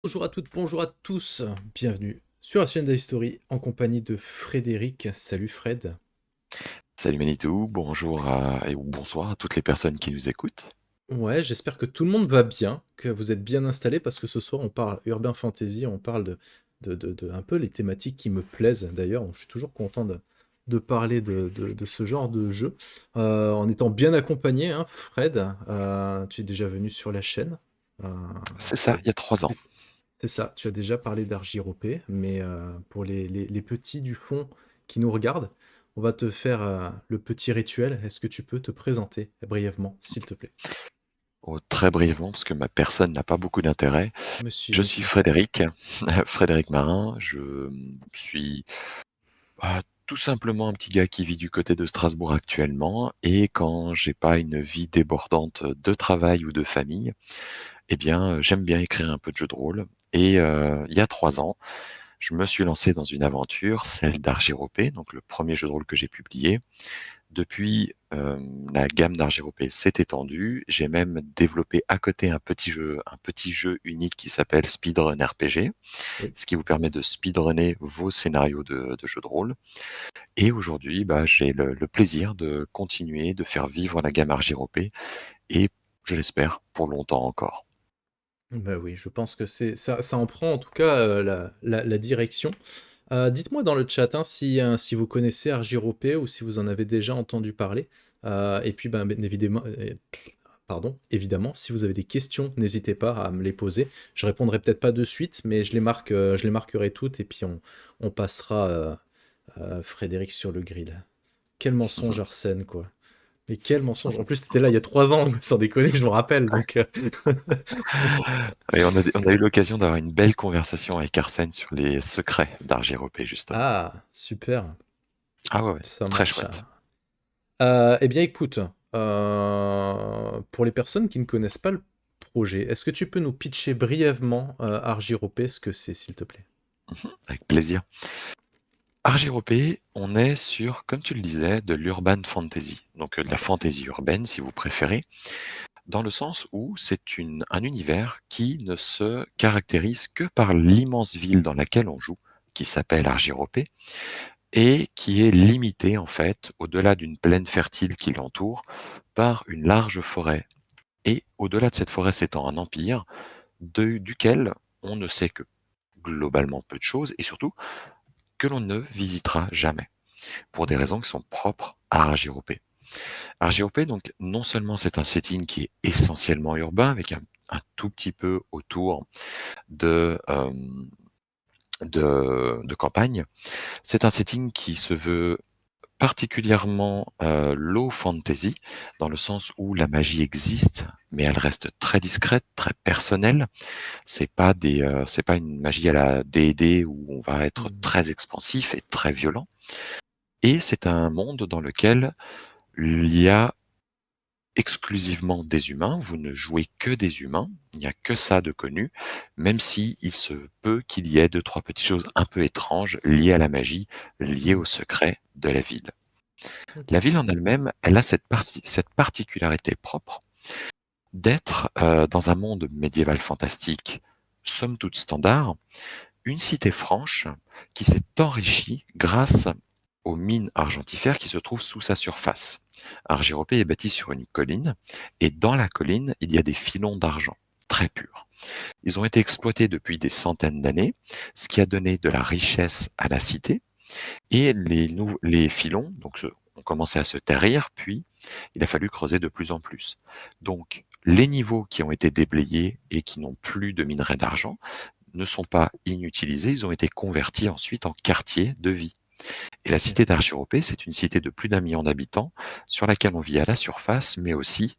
Bonjour à toutes, bonjour à tous, bienvenue sur la chaîne d'History en compagnie de Frédéric. Salut Fred. Salut Manitou, bonjour ou bonsoir à toutes les personnes qui nous écoutent. Ouais, j'espère que tout le monde va bien, que vous êtes bien installés parce que ce soir on parle Urban Fantasy, on parle de un peu les thématiques qui me plaisent d'ailleurs. Je suis toujours content de parler de ce genre de jeu en étant bien accompagné, hein, Fred. Tu es déjà venu sur la chaîne. Euh, C'est tu ça, as- il y a 3 ans. C'est ça, tu as déjà parlé d'Argiropé, mais pour les petits du fond qui nous regardent, on va te faire le petit rituel. Est-ce que tu peux te présenter brièvement, s'il te plaît? Oh, très brièvement, parce que ma personne n'a pas beaucoup d'intérêt. Je Mais suis si. Frédéric, Frédéric Marin. Je suis tout simplement un petit gars qui vit du côté de Strasbourg actuellement. Et quand j'ai pas une vie débordante de travail ou de famille, eh bien, j'aime bien écrire un peu de jeux de rôle. Et il y a 3 ans, je me suis lancé dans une aventure, celle d'Argiropé, donc le premier jeu de rôle que j'ai publié. Depuis, la gamme d'Argiropé s'est étendue. J'ai même développé à côté un petit jeu unique qui s'appelle Speedrun RPG, Oui. ce qui vous permet de speedrunner vos scénarios de jeux de rôle. Et aujourd'hui, j'ai le plaisir de continuer de faire vivre la gamme Argiropé et je l'espère pour longtemps encore. Bah oui, je pense que ça en prend en tout cas la direction. Dites-moi dans le chat hein, si vous connaissez Argiropé ou si vous en avez déjà entendu parler. Et puis, ben, évidemment, pardon, évidemment, si vous avez des questions, n'hésitez pas à me les poser. Je répondrai peut-être pas de suite, mais je les marquerai toutes et puis on passera Frédéric sur le grill. Quel mensonge Arsène, quoi. Mais quel mensonge. En plus, t'étais là il y a 3 ans, sans déconner, je me rappelle. Donc, Et on a eu l'occasion d'avoir une belle conversation avec Arsène sur les secrets d'Argiropé, justement. Ah, super, Ah ouais, ouais, ça très marche. chouette. Eh bien, écoute, pour les personnes qui ne connaissent pas le projet, est-ce que tu peux nous pitcher brièvement Argiropé, ce que c'est, s'il te plaît? Avec plaisir. Argiropé, on est sur, comme tu le disais, de l'urban fantasy, donc de la fantasy urbaine si vous préférez, dans le sens où c'est un univers qui ne se caractérise que par l'immense ville dans laquelle on joue, qui s'appelle Argiropé, et qui est limité en fait, au-delà d'une plaine fertile qui l'entoure, par une large forêt. Et au-delà de cette forêt s'étend un empire duquel on ne sait que globalement peu de choses, et surtout que l'on ne visitera jamais, pour des raisons qui sont propres à Argiropé. Argiropé, donc, non seulement c'est un setting qui est essentiellement urbain, avec un tout petit peu autour de, de campagne, c'est un setting qui se veut particulièrement low fantasy, dans le sens où la magie existe, mais elle reste très discrète, très personnelle. C'est pas une magie à la D&D où on va être Mhm. très expansif et très violent. Et c'est un monde dans lequel il y a exclusivement des humains, vous ne jouez que des humains, il n'y a que ça de connu, même si il se peut qu'il y ait deux, trois petites choses un peu étranges liées à la magie, liées Mhm. au secret de la ville. Ok. La ville en elle-même, elle a cette particularité propre d'être dans un monde médiéval fantastique, somme toute standard, une cité franche qui s'est enrichie grâce aux mines argentifères qui se trouvent sous sa surface. Argiropé est bâti sur une colline, et dans la colline, il y a des filons d'argent, très purs. Ils ont été exploités depuis des centaines d'années, ce qui a donné de la richesse à la cité, et les filons ont commencé à se tarir, puis il a fallu creuser de plus en plus. Donc, les niveaux qui ont été déblayés et qui n'ont plus de minerais d'argent ne sont pas inutilisés, ils ont été convertis ensuite en quartiers de vie. Et la Ok. cité d'Argiropé, c'est une cité de plus d'1 million d'habitants sur laquelle on vit à la surface, mais aussi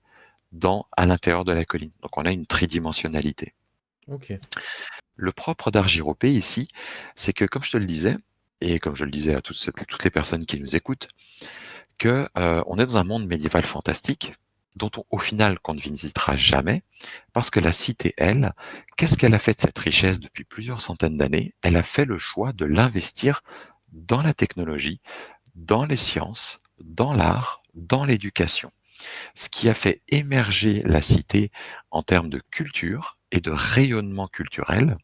à l'intérieur de la colline. Donc on a une tridimensionnalité. Ok. Le propre d'Argiropé ici, c'est que comme je te le disais, et comme je le disais à toutes les personnes qui nous écoutent, que on est dans un monde médiéval fantastique dont au final qu'on ne visitera jamais, parce que la cité, elle, qu'est-ce qu'elle a fait de cette richesse depuis plusieurs centaines d'années? Elle a fait le choix de l'investir dans la technologie, dans les sciences, dans l'art, dans l'éducation, ce qui a fait émerger la cité en termes de culture et de rayonnement culturel.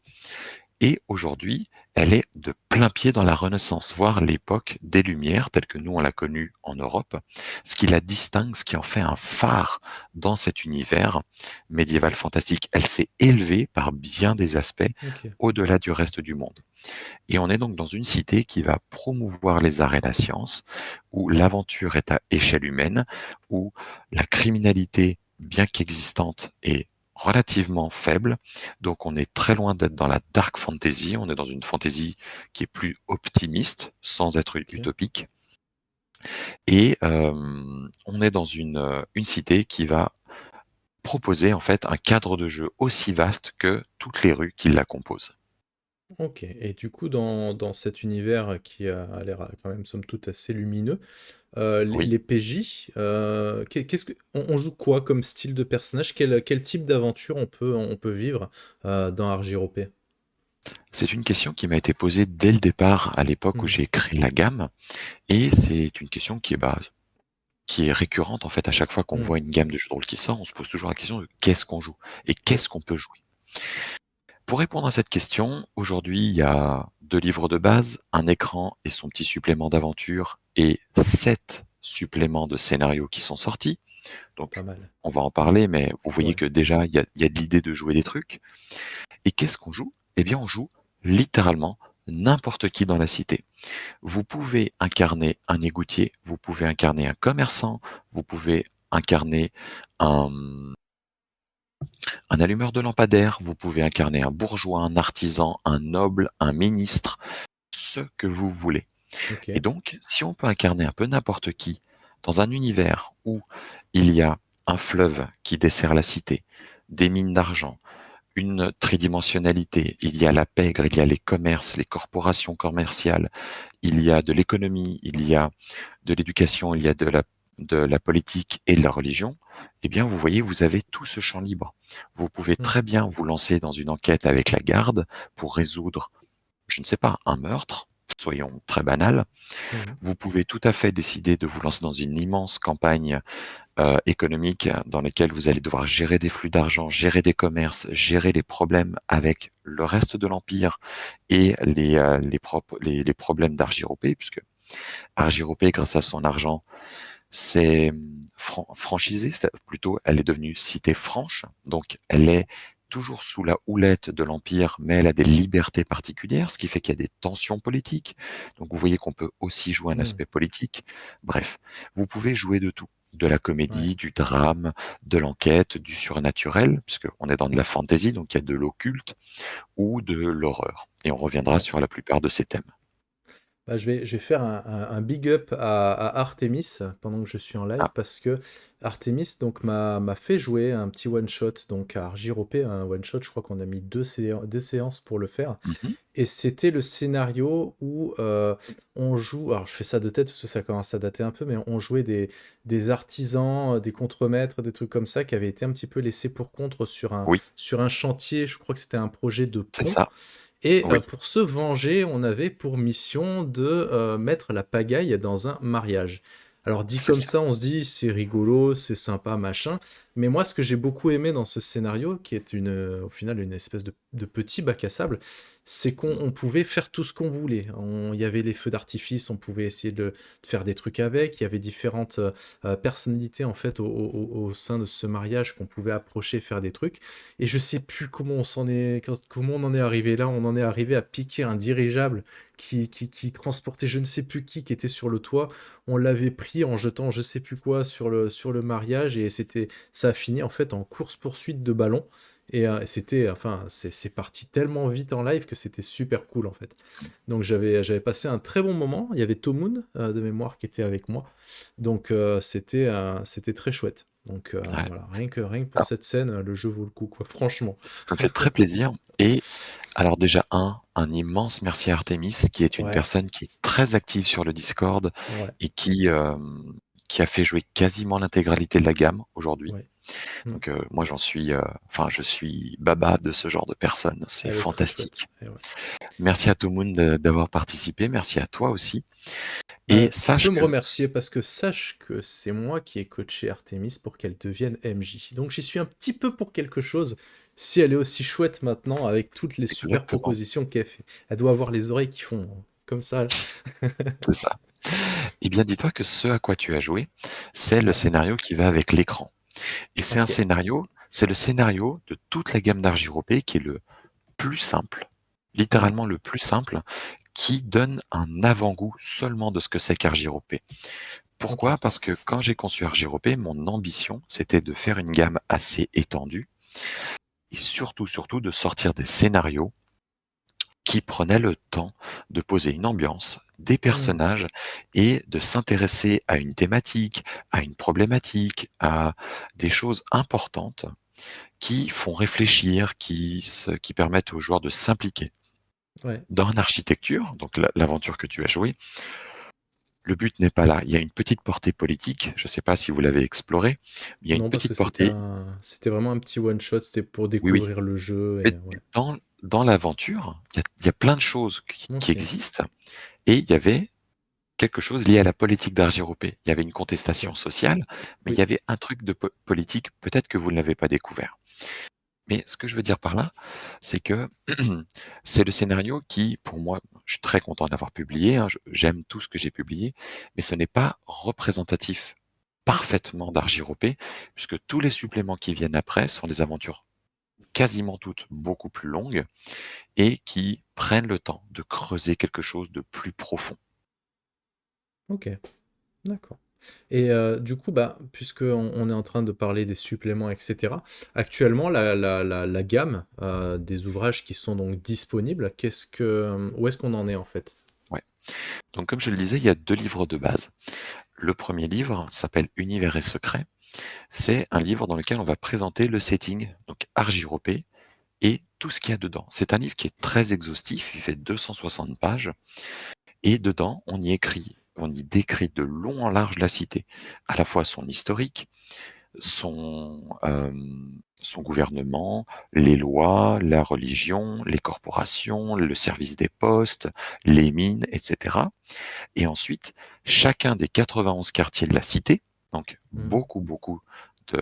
Et aujourd'hui, elle est de plein pied dans la Renaissance, voire l'époque des Lumières, telle que nous on l'a connue en Europe, ce qui la distingue, ce qui en fait un phare dans cet univers médiéval fantastique. Elle s'est élevée par bien des aspects Ok. au-delà du reste du monde. Et on est donc dans une cité qui va promouvoir les arts et la science, où l'aventure est à échelle humaine, où la criminalité, bien qu'existante, est relativement faible. Donc on est très loin d'être dans la dark fantasy, on est dans une fantasy qui est plus optimiste, sans être Ok. utopique. Et on est dans une cité qui va proposer en fait un cadre de jeu aussi vaste que toutes les rues qui la composent. Ok. Et du coup, dans cet univers qui a l'air quand même, somme toute, assez lumineux, Oui. les PJ, qu'est-ce que on joue quoi comme style de personnage? Quel type d'aventure on peut vivre dans Argyropé? C'est une question qui m'a été posée dès le départ à l'époque où Hmm. j'ai créé la gamme, et c'est une question qui est récurrente en fait à chaque fois qu'on Hmm. voit une gamme de jeux de rôle qui sort, on se pose toujours la question de qu'est-ce qu'on joue et Oui. qu'est-ce qu'on peut jouer. Pour répondre à cette question, aujourd'hui il y a 2 livres de base, un écran et son petit supplément d'aventure et 7 suppléments de scénarios qui sont sortis. Pas Donc mal. on va en parler, mais vous voyez Ouais. que déjà il y a de l'idée de jouer des trucs. Et qu'est-ce qu'on joue? Eh bien on joue littéralement n'importe qui dans la cité. Vous pouvez incarner un égoutier, vous pouvez incarner un commerçant, vous pouvez incarner un, un allumeur de lampadaire, vous pouvez incarner un bourgeois, un artisan, un noble, un ministre, ce que vous voulez. Ok. Et donc, si on peut incarner un peu n'importe qui dans un univers où il y a un fleuve qui dessert la cité, des mines d'argent, une tridimensionnalité, il y a la pègre, il y a les commerces, les corporations commerciales, il y a de l'économie, il y a de l'éducation, il y a de la politique et de la religion, eh bien, vous voyez, vous avez tout ce champ libre. Vous pouvez Hmm. très bien vous lancer dans une enquête avec la garde pour résoudre, je ne sais pas, un meurtre, soyons très banals. Mhm. Vous pouvez tout à fait décider de vous lancer dans une immense campagne économique dans laquelle vous allez devoir gérer des flux d'argent, gérer des commerces, gérer les problèmes avec le reste de l'Empire et les problèmes d'Argyropé, puisque Argyropé, grâce à son argent, c'est franchisé, plutôt, elle est devenue cité franche, donc elle est toujours sous la houlette de l'Empire, mais elle a des libertés particulières, ce qui fait qu'il y a des tensions politiques. Donc vous voyez qu'on peut aussi jouer un Hmm. aspect politique. Bref, vous pouvez jouer de tout. De la Ouais. comédie, du drame, de l'enquête, du surnaturel, puisqu'on est dans de la fantasy, donc il y a de l'occulte, ou de l'horreur. Et on reviendra Ouais. sur la plupart de ces thèmes. Bah, je vais faire un big up à Artemis pendant que je suis en live Ah, parce que Artemis donc m'a fait jouer un petit one shot donc à Argyropé, un one shot. Je crois qu'on a mis deux séances pour le faire mhm, et c'était le scénario où on joue. Alors je fais ça de tête parce que ça commence à dater un peu, mais on jouait des artisans, des contremaîtres, des trucs comme ça qui avaient été un petit peu laissés pour compte sur un oui, sur un chantier. Je crois que c'était un projet de c'est pont. ça. Et Oui, pour se venger, on avait pour mission de mettre la pagaille dans un mariage. Alors dit c'est comme ça. ça, on se dit c'est rigolo, c'est sympa, machin. Mais moi, ce que j'ai beaucoup aimé dans ce scénario, qui est au final une espèce de petit bac à sable, c'est qu'on Mhm, on pouvait faire tout ce qu'on voulait. Il y avait les feux d'artifice, on pouvait essayer de faire des trucs avec. Il y avait différentes personnalités en fait au sein de ce mariage qu'on pouvait approcher, faire des trucs. Et je sais plus comment on en est arrivé là. On en est arrivé à piquer un dirigeable qui transportait je ne sais plus qui était sur le toit. On l'avait pris en jetant je sais plus quoi sur le mariage et ça a fini en fait en course-poursuite de ballon. Et enfin, c'est parti tellement vite en live que c'était super cool en fait. Donc j'avais passé un très bon moment. Il y avait Tomoun de mémoire qui était avec moi. Donc c'était très chouette. Donc ouais. voilà, rien que pour cette scène, le jeu vaut le coup, quoi, franchement. Ça me fait très plaisir. Et alors déjà, un immense merci à Artemis, qui est une Ouais, personne qui est très active sur le Discord ouais, et qui a fait jouer quasiment l'intégralité de la gamme aujourd'hui. ouais. Mm. Donc moi enfin je suis baba de ce genre de personnes. C'est Elle est très chouette. fantastique. Et ouais. Merci à tout le monde d'avoir participé. Merci à toi aussi. Et Tu peux sache me que remercier parce que sache que c'est moi qui ai coaché Artemis pour qu'elle devienne MJ. Donc j'y suis un petit peu pour quelque chose si elle est aussi chouette maintenant avec toutes les super Exactement, propositions qu'elle fait. Elle doit avoir les oreilles qui font comme ça, là. c'est ça. Eh bien, dis-toi que ce à quoi tu as joué, c'est le Ouais, scénario qui va avec l'écran. Et ok. c'est le scénario de toute la gamme d'Argiropé qui est le plus simple, Hmm, littéralement le plus simple, qui donne un avant-goût seulement de ce que c'est qu'Argiropé. ok. Pourquoi? Parce que quand j'ai conçu Argiropé, mon ambition, c'était de faire une gamme assez étendue et surtout de sortir des scénarios qui prenaient le temps de poser une ambiance, des Hmm, personnages et de s'intéresser à une thématique, à une problématique, à des choses importantes qui font réfléchir, qui permettent aux joueurs de s'impliquer. ouais. Dans l'architecture, donc l'aventure que tu as jouée, le but n'est pas là. Il y a une petite portée politique, je ne sais pas si vous l'avez exploré, mais il y a une Non, parce que petite portée, c'était vraiment un petit one shot, c'était pour oui, oui, découvrir le jeu mais et ouais. dans l'aventure, il y a plein de choses qui Ok, existent, et il y avait quelque chose lié à la politique d'Argiropé. Il y avait une ok. contestation sociale, mais il y Oui. avait un truc de politique, peut-être que vous ne l'avez pas découvert. Mais ce que je veux dire par là, c'est que c'est le scénario qui, pour moi, je suis très content d'avoir publié, hein, j'aime tout ce que j'ai publié, mais ce n'est pas représentatif Ok. parfaitement d'Argiropé, puisque tous les suppléments qui viennent après sont des aventures quasiment toutes beaucoup plus longues et qui prennent le temps de creuser quelque chose de plus profond. Ok. D'accord. Et du coup, bah, puisque on est en train de parler des suppléments, etc., actuellement, la gamme des ouvrages qui sont donc disponibles, où est-ce qu'on en est en fait? Ouais. Donc, comme je le disais, il y a 2 livres de base. Le premier livre s'appelle Univers et secrets. C'est un livre dans lequel on va présenter le setting, donc Argiropé, et tout ce qu'il y a dedans. C'est un livre qui est très exhaustif, il fait 260 pages, et dedans, on y décrit de long en large la cité, à la fois son historique, son gouvernement, les lois, la religion, les corporations, le service des postes, les mines, etc. Et ensuite, chacun des 91 quartiers de la cité, donc Mhm. beaucoup de,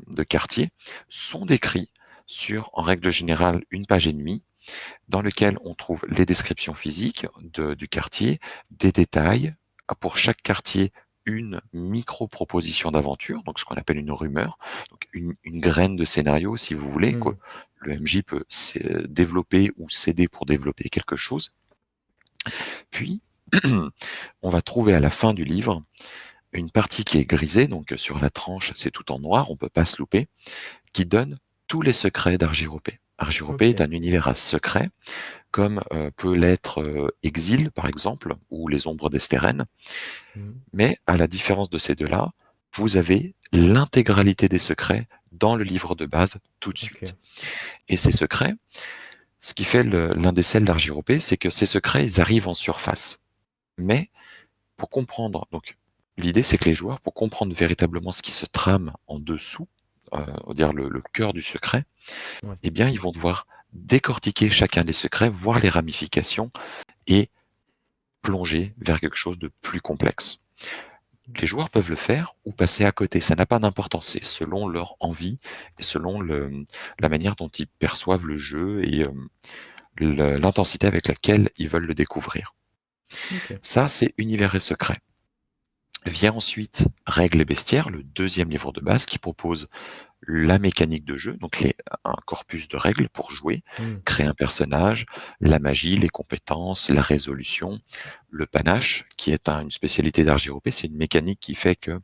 de quartiers, sont décrits sur, en règle générale, une page et demie, dans lequel on trouve les descriptions physiques du quartier, des détails, pour chaque quartier, une micro-proposition d'aventure, donc ce qu'on appelle une rumeur, donc une graine de scénario, si vous voulez, que Mhm. le MJ peut développer ou s'aider pour développer quelque chose. Puis, on va trouver à la fin du livre une partie qui est grisée, donc sur la tranche, c'est tout en noir, on peut pas se louper, qui donne tous les secrets d'Argiropé. Argiropé est Ok. un univers à secrets, comme peut l'être Exil, par exemple, ou Les Ombres d'Estérène. Mhm. Mais à la différence de ces deux-là, vous avez l'intégralité des secrets dans le livre de base tout de Ok. suite. Et ces secrets, ce qui fait l'un des sels d'Argiropé, c'est que ces secrets, ils arrivent en surface. Mais pour comprendre, donc l'idée c'est que les joueurs, pour comprendre véritablement ce qui se trame en dessous, on va dire le cœur du secret, Ouais. eh bien ils vont devoir décortiquer chacun des secrets, voir les ramifications et plonger vers quelque chose de plus complexe. Les joueurs peuvent le faire ou passer à côté, ça n'a pas d'importance, c'est selon leur envie et selon la manière dont ils perçoivent le jeu et l'intensité avec laquelle ils veulent le découvrir. Ok. Ça, c'est Univers et secret. Vient ensuite Règles et bestiaires, le deuxième livre de base qui propose la mécanique de jeu, donc un corpus de règles pour jouer, Mhm. créer un personnage, la magie, les compétences, la résolution, le panache, qui est une spécialité d'Argiropé, c'est une mécanique qui fait que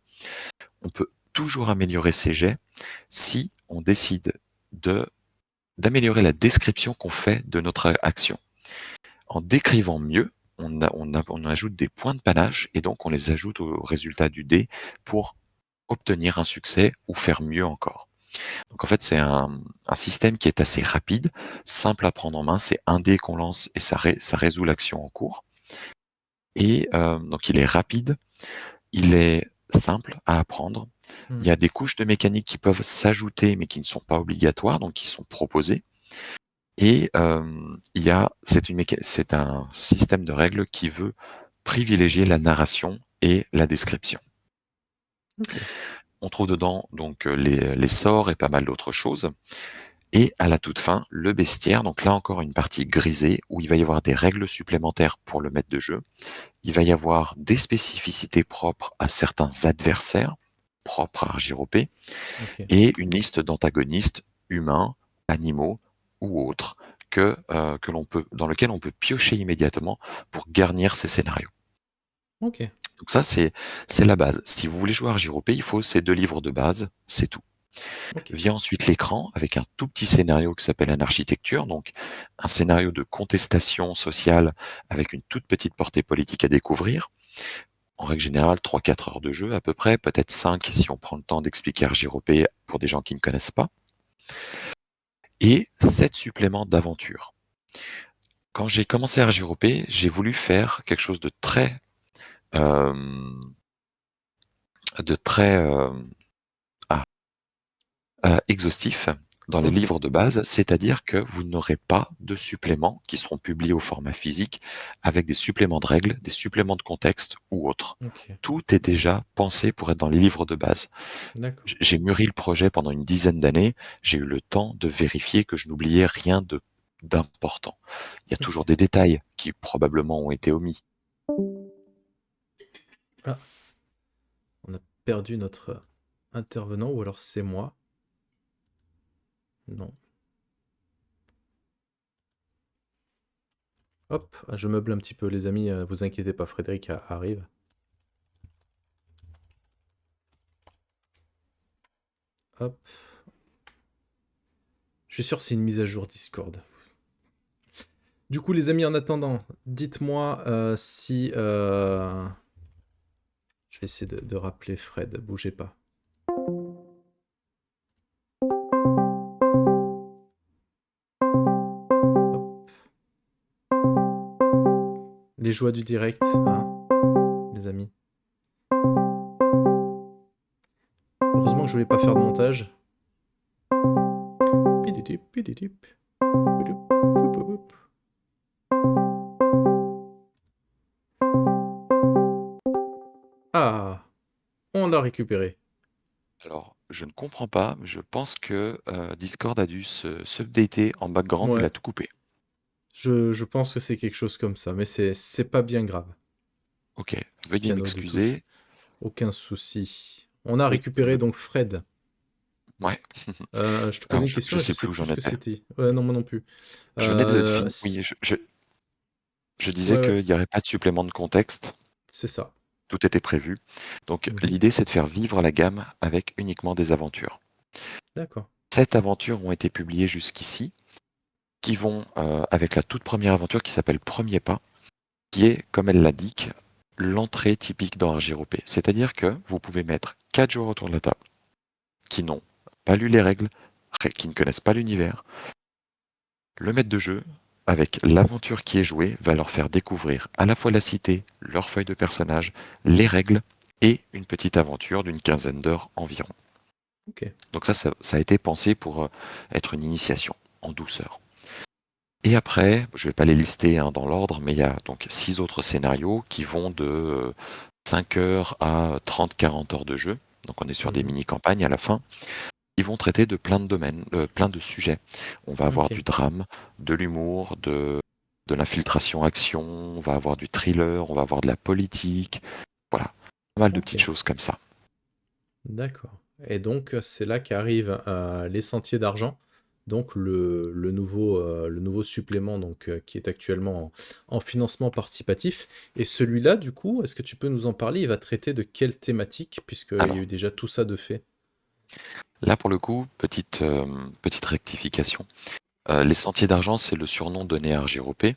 on peut toujours améliorer ses jets si on décide de d'améliorer la description qu'on fait de notre action. En décrivant mieux, on ajoute des points de panache et donc on les ajoute au résultat du dé pour obtenir un succès ou faire mieux encore. Donc en fait, c'est un système qui est assez rapide, simple à prendre en main. C'est un dé qu'on lance et ça résout l'action en cours. Et donc il est rapide, il est simple à apprendre. Il y Mhm. a des couches de mécanique qui peuvent s'ajouter mais qui ne sont pas obligatoires, donc qui sont proposées. Et c'est un système de règles qui veut privilégier la narration et la description. Ok. On trouve dedans donc les sorts et pas mal d'autres choses. Et à la toute fin, le bestiaire, donc là encore une partie grisée où il va y avoir des règles supplémentaires pour le maître de jeu. Il va y avoir des spécificités propres à certains adversaires, propres à Argyropé, Ok. et une liste d'antagonistes humains, animaux ou autres que l'on peut, dans lequel on peut piocher immédiatement pour garnir ces scénarios. Ok. Donc ça, c'est la base. Si vous voulez jouer à Argyropé, il faut ces 2 livres de base, c'est tout. Ok. Vient ensuite l'écran avec un tout petit scénario qui s'appelle un architecture, donc un scénario de contestation sociale avec une toute petite portée politique à découvrir. En règle générale, 3-4 heures de jeu à peu près, peut-être 5 si on prend le temps d'expliquer Argyropé pour des gens qui ne connaissent pas. Et 7 suppléments d'aventure. Quand j'ai commencé Argyropé, j'ai voulu faire quelque chose euh, de très ah, exhaustif dans les Ok. livres de base, c'est-à-dire que vous n'aurez pas de suppléments qui seront publiés au format physique avec des suppléments de règles, des suppléments de contexte ou autres. Ok. Tout est déjà pensé pour être dans les livres de base. D'accord. J'ai mûri le projet pendant une dizaine d'années, j'ai eu le temps de vérifier que je n'oubliais rien d'important. Il y a toujours Ok. des détails qui probablement ont été omis. Ah, on a perdu notre intervenant, ou alors c'est moi. Non. Hop, je meuble un petit peu, les amis. Vous inquiétez pas, Frédéric arrive. Hop. Je suis sûr que c'est une mise à jour Discord. Du coup, les amis, en attendant, dites-moi si... Je vais essayer de rappeler Fred, bougez pas. Hop. Les joies du direct, hein, les amis. Heureusement que je voulais pas faire de montage. Pididip, pididip. Pouloup, poup, poup, poup. Ah, on l'a récupéré. Alors, je ne comprends pas, je pense que Discord a dû s'updater en background, il Ouais, a tout coupé. je pense que c'est quelque chose comme ça, mais c'est pas bien grave. Ok, veuillez Piano de touche. m'excuser. Aucun souci. On a Oui, récupéré donc Fred. ouais. Je te posais Alors, une je question et je sais sais plus où plus j'en ce que étais. c'était. Ouais, non, moi non plus. Je venais de finir. Si- Oui, je disais Ouais, ouais, qu'il n'y aurait pas de supplément de contexte. c'est ça. Tout était prévu. Donc, Mhm. l'idée, c'est de faire vivre la gamme avec uniquement des aventures. D'accord. 7 aventures ont été publiées jusqu'ici, qui vont avec la toute première aventure qui s'appelle Premier Pas, qui est, comme elle l'indique, l'entrée typique dans Argyropé. C'est-à-dire que vous pouvez mettre 4 joueurs autour de la table qui n'ont pas lu les règles, qui ne connaissent pas l'univers. Le maître de jeu, avec l'aventure qui est jouée, va leur faire découvrir à la fois la cité, leur feuille de personnage, les règles et une petite aventure d'une quinzaine d'heures environ. Ok. Donc ça a été pensé pour être une initiation en douceur. Et après, je ne vais pas les lister hein, dans l'ordre, mais il y a donc 6 autres scénarios qui vont de 5 heures à 30-40 heures de jeu. Donc on est sur des Mhm. mini-campagnes à la fin. Ils vont traiter de plein de domaines, plein de sujets. On va avoir Ok. du drame, de l'humour, de l'infiltration action, on va avoir du thriller, on va avoir de la politique. Voilà, pas mal de Ok. petites choses comme ça. D'accord. Et donc, c'est là qu'arrivent les Sentiers d'Argent, donc le nouveau supplément donc, qui est actuellement en financement participatif. Et celui-là, du coup, est-ce que tu peux nous en parler? Il va traiter de quelle thématique, puisqu'il y a eu Alors, déjà tout ça de fait? là pour le coup, petite rectification. Les Sentiers d'Argent, c'est le surnom donné à Argyropé.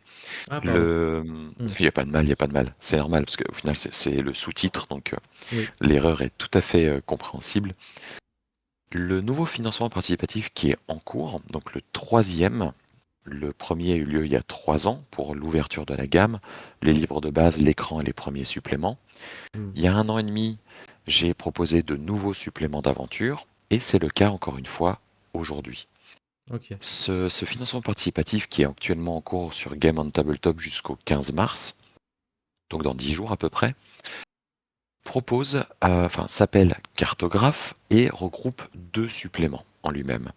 Ah, pardon. Hmm. Il n'y a pas de mal, il n'y a pas de mal. C'est normal, parce qu'au final, c'est le sous-titre, donc Oui. l'erreur est tout à fait compréhensible. Le nouveau financement participatif qui est en cours, donc le troisième, le premier a eu lieu il y a 3 ans pour l'ouverture de la gamme, les livres de base, l'écran et les premiers suppléments. Hmm. Il y a 1 an et demi, j'ai proposé de nouveaux suppléments d'aventure, et c'est le cas encore une fois aujourd'hui. Ok. Ce financement participatif qui est actuellement en cours sur Game on Tabletop jusqu'au 15 mars, donc dans 10 jours à peu près, s'appelle Cartographe et regroupe 2 suppléments en lui-même.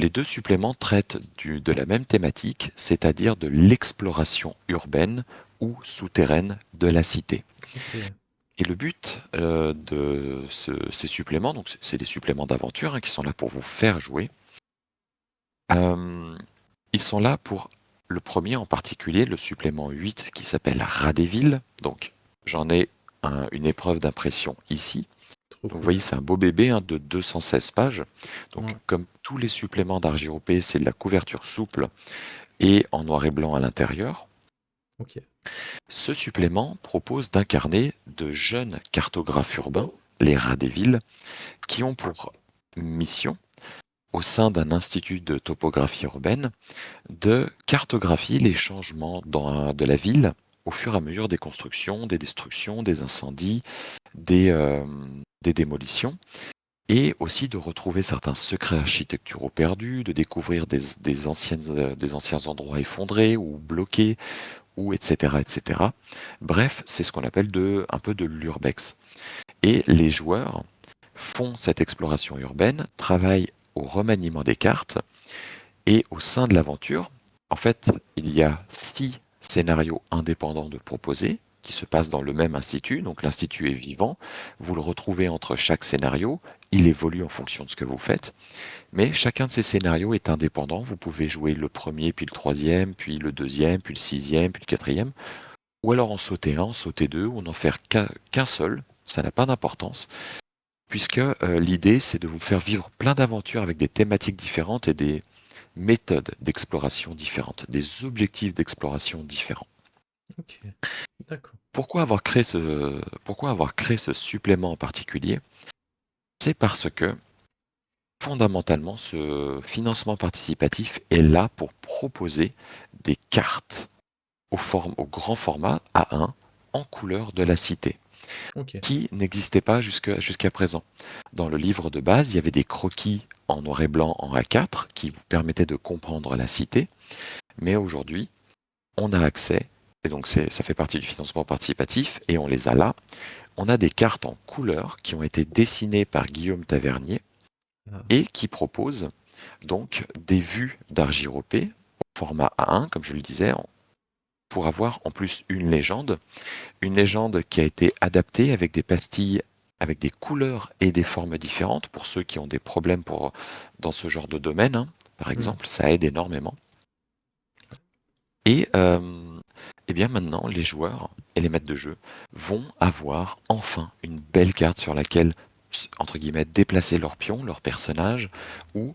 Les deux suppléments traitent de la même thématique, c'est-à-dire de l'exploration urbaine ou souterraine de la cité. Ok. Et le but de ces suppléments, donc c'est des suppléments d'aventure qui sont là pour vous faire jouer. Ils sont là pour le premier en particulier, le supplément 8 qui s'appelle Radéville. Donc j'en ai une épreuve d'impression ici. Trop Donc vous cool. voyez, c'est un beau bébé de 216 pages. Donc Ouais. comme tous les suppléments d'Argiropé, c'est de la couverture souple et en noir et blanc à l'intérieur. Ok. Ce supplément propose d'incarner de jeunes cartographes urbains, les rats des villes, qui ont pour mission, au sein d'un institut de topographie urbaine, de cartographier les changements de la ville au fur et à mesure des constructions, des destructions, des incendies, des démolitions, et aussi de retrouver certains secrets architecturaux perdus, de découvrir des anciens endroits effondrés ou bloqués, ou etc. etc. Bref, c'est ce qu'on appelle un peu de l'urbex. Et les joueurs font cette exploration urbaine, travaillent au remaniement des cartes, et au sein de l'aventure, en fait, il y a 6 scénarios indépendants de proposer qui se passent dans le même institut. Donc l'institut est vivant, vous le retrouvez entre chaque scénario, il évolue en fonction de ce que vous faites, mais chacun de ces scénarios est indépendant. Vous pouvez jouer le premier, puis le troisième, puis le deuxième, puis le sixième, puis le quatrième, ou alors en sauter un, en sauter deux, ou n'en faire qu'un seul. Ça n'a pas d'importance, puisque l'idée c'est de vous faire vivre plein d'aventures avec des thématiques différentes et des méthodes d'exploration différentes, des objectifs d'exploration différents. Ok. D'accord. Pourquoi avoir créé ce supplément en particulier? C'est parce que fondamentalement, ce financement participatif est là pour proposer des cartes au grand format A1 en couleur de la cité, Ok. qui n'existaient pas jusqu'à présent. Dans le livre de base, il y avait des croquis en noir et blanc en A4 qui vous permettaient de comprendre la cité, mais aujourd'hui, on a accès, et donc ça fait partie du financement participatif, et on les a là. On a des cartes en couleur qui ont été dessinées par Guillaume Tavernier Ah, et qui proposent donc des vues d'Argiropé au format A1, comme je le disais, pour avoir en plus une légende qui a été adaptée avec des pastilles avec des couleurs et des formes différentes pour ceux qui ont des problèmes dans ce genre de domaine, par hmm. exemple, ça aide énormément. Et eh bien maintenant, les joueurs et les maîtres de jeu vont avoir enfin une belle carte sur laquelle, entre guillemets, déplacer leurs pions, leurs personnages, ou,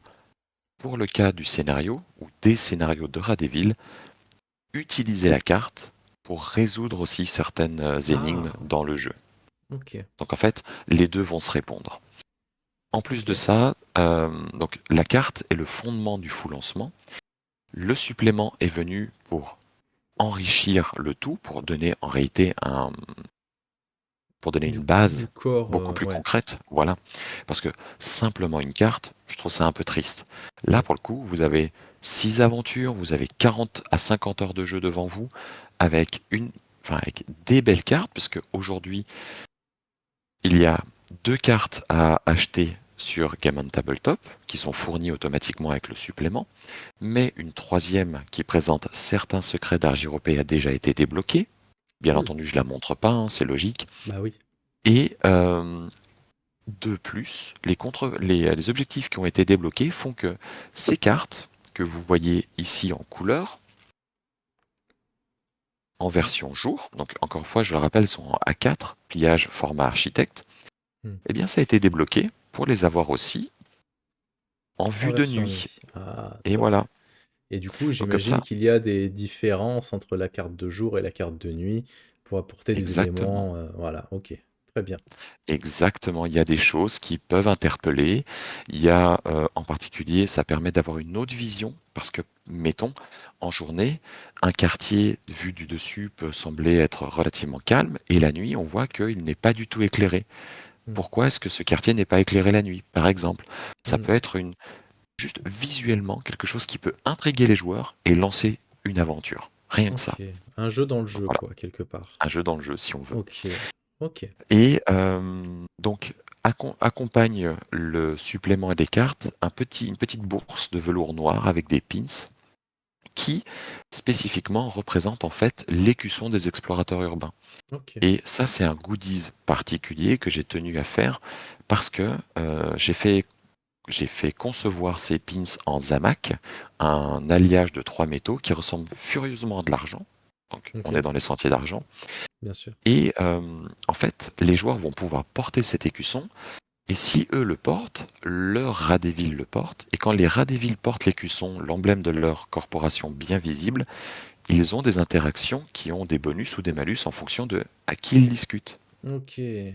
pour le cas du scénario, ou des scénarios de Radéville, utiliser la carte pour résoudre aussi certaines énigmes Ah, dans le jeu. ok. Donc en fait, les deux vont se répondre. En plus de Ok. ça, donc la carte est le fondement du full lancement. Le supplément est venu pour enrichir le tout, pour donner en réalité pour donner une Du base corps, beaucoup plus ouais. concrète, voilà. Parce que simplement une carte, je trouve ça un peu triste. Là, Ouais. pour le coup, vous avez 6 aventures, vous avez 40 à 50 heures de jeu devant vous, avec avec des belles cartes, parce qu'aujourd'hui, il y a 2 cartes à acheter sur Game on Tabletop, qui sont fournies automatiquement avec le supplément, mais une troisième qui présente certains secrets d'Argiropé a déjà été débloquée. Bien Cool. entendu, je la montre pas, c'est logique. Bah oui. Et de plus, les objectifs qui ont été débloqués font que ces cartes que vous voyez ici en couleur, en Ouais. version jour, donc encore une fois, je le rappelle, sont en A4, pliage format architecte, Hmm. eh bien ça a été débloqué pour les avoir aussi en En vue de version nuit. nuit. Ah, Et top. voilà. Et du coup, Donc comme j'imagine ça, qu'il y a des différences entre la carte de jour et la carte de nuit pour apporter des exactement. éléments. Voilà, ok. Très bien. Exactement, il y a des choses qui peuvent interpeller. Il y a en particulier, ça permet d'avoir une autre vision parce que, mettons, en journée, un quartier vu du dessus peut sembler être relativement calme et la nuit, on voit qu'il n'est pas du tout éclairé. Hmm. Pourquoi est-ce que ce quartier n'est pas éclairé la nuit, par exemple? Ça Hmm. peut être juste visuellement quelque chose qui peut intriguer les joueurs et lancer une aventure. Rien que ça. Ok. Un jeu dans le Donc jeu, voilà, quoi, quelque part. un jeu dans le jeu si on veut. Ok. Ok. Et donc, accompagne le supplément et les cartes une petite bourse de velours noir avec des pins qui spécifiquement représentent en fait l'écusson des explorateurs urbains. Ok. Et ça, c'est un goodies particulier que j'ai tenu à faire parce que j'ai fait concevoir ces pins en zamac, un alliage de 3 métaux qui ressemble furieusement à de l'argent. Donc, on est Ok. dans les sentiers d'argent. Bien sûr. Et en fait, les joueurs vont pouvoir porter cet écusson. Et si eux le portent, leur rat des villes le porte. Et quand les rats des villes portent l'écusson, l'emblème de leur corporation bien visible, ils ont des interactions qui ont des bonus ou des malus en fonction de à qui ils discutent. Ok. Et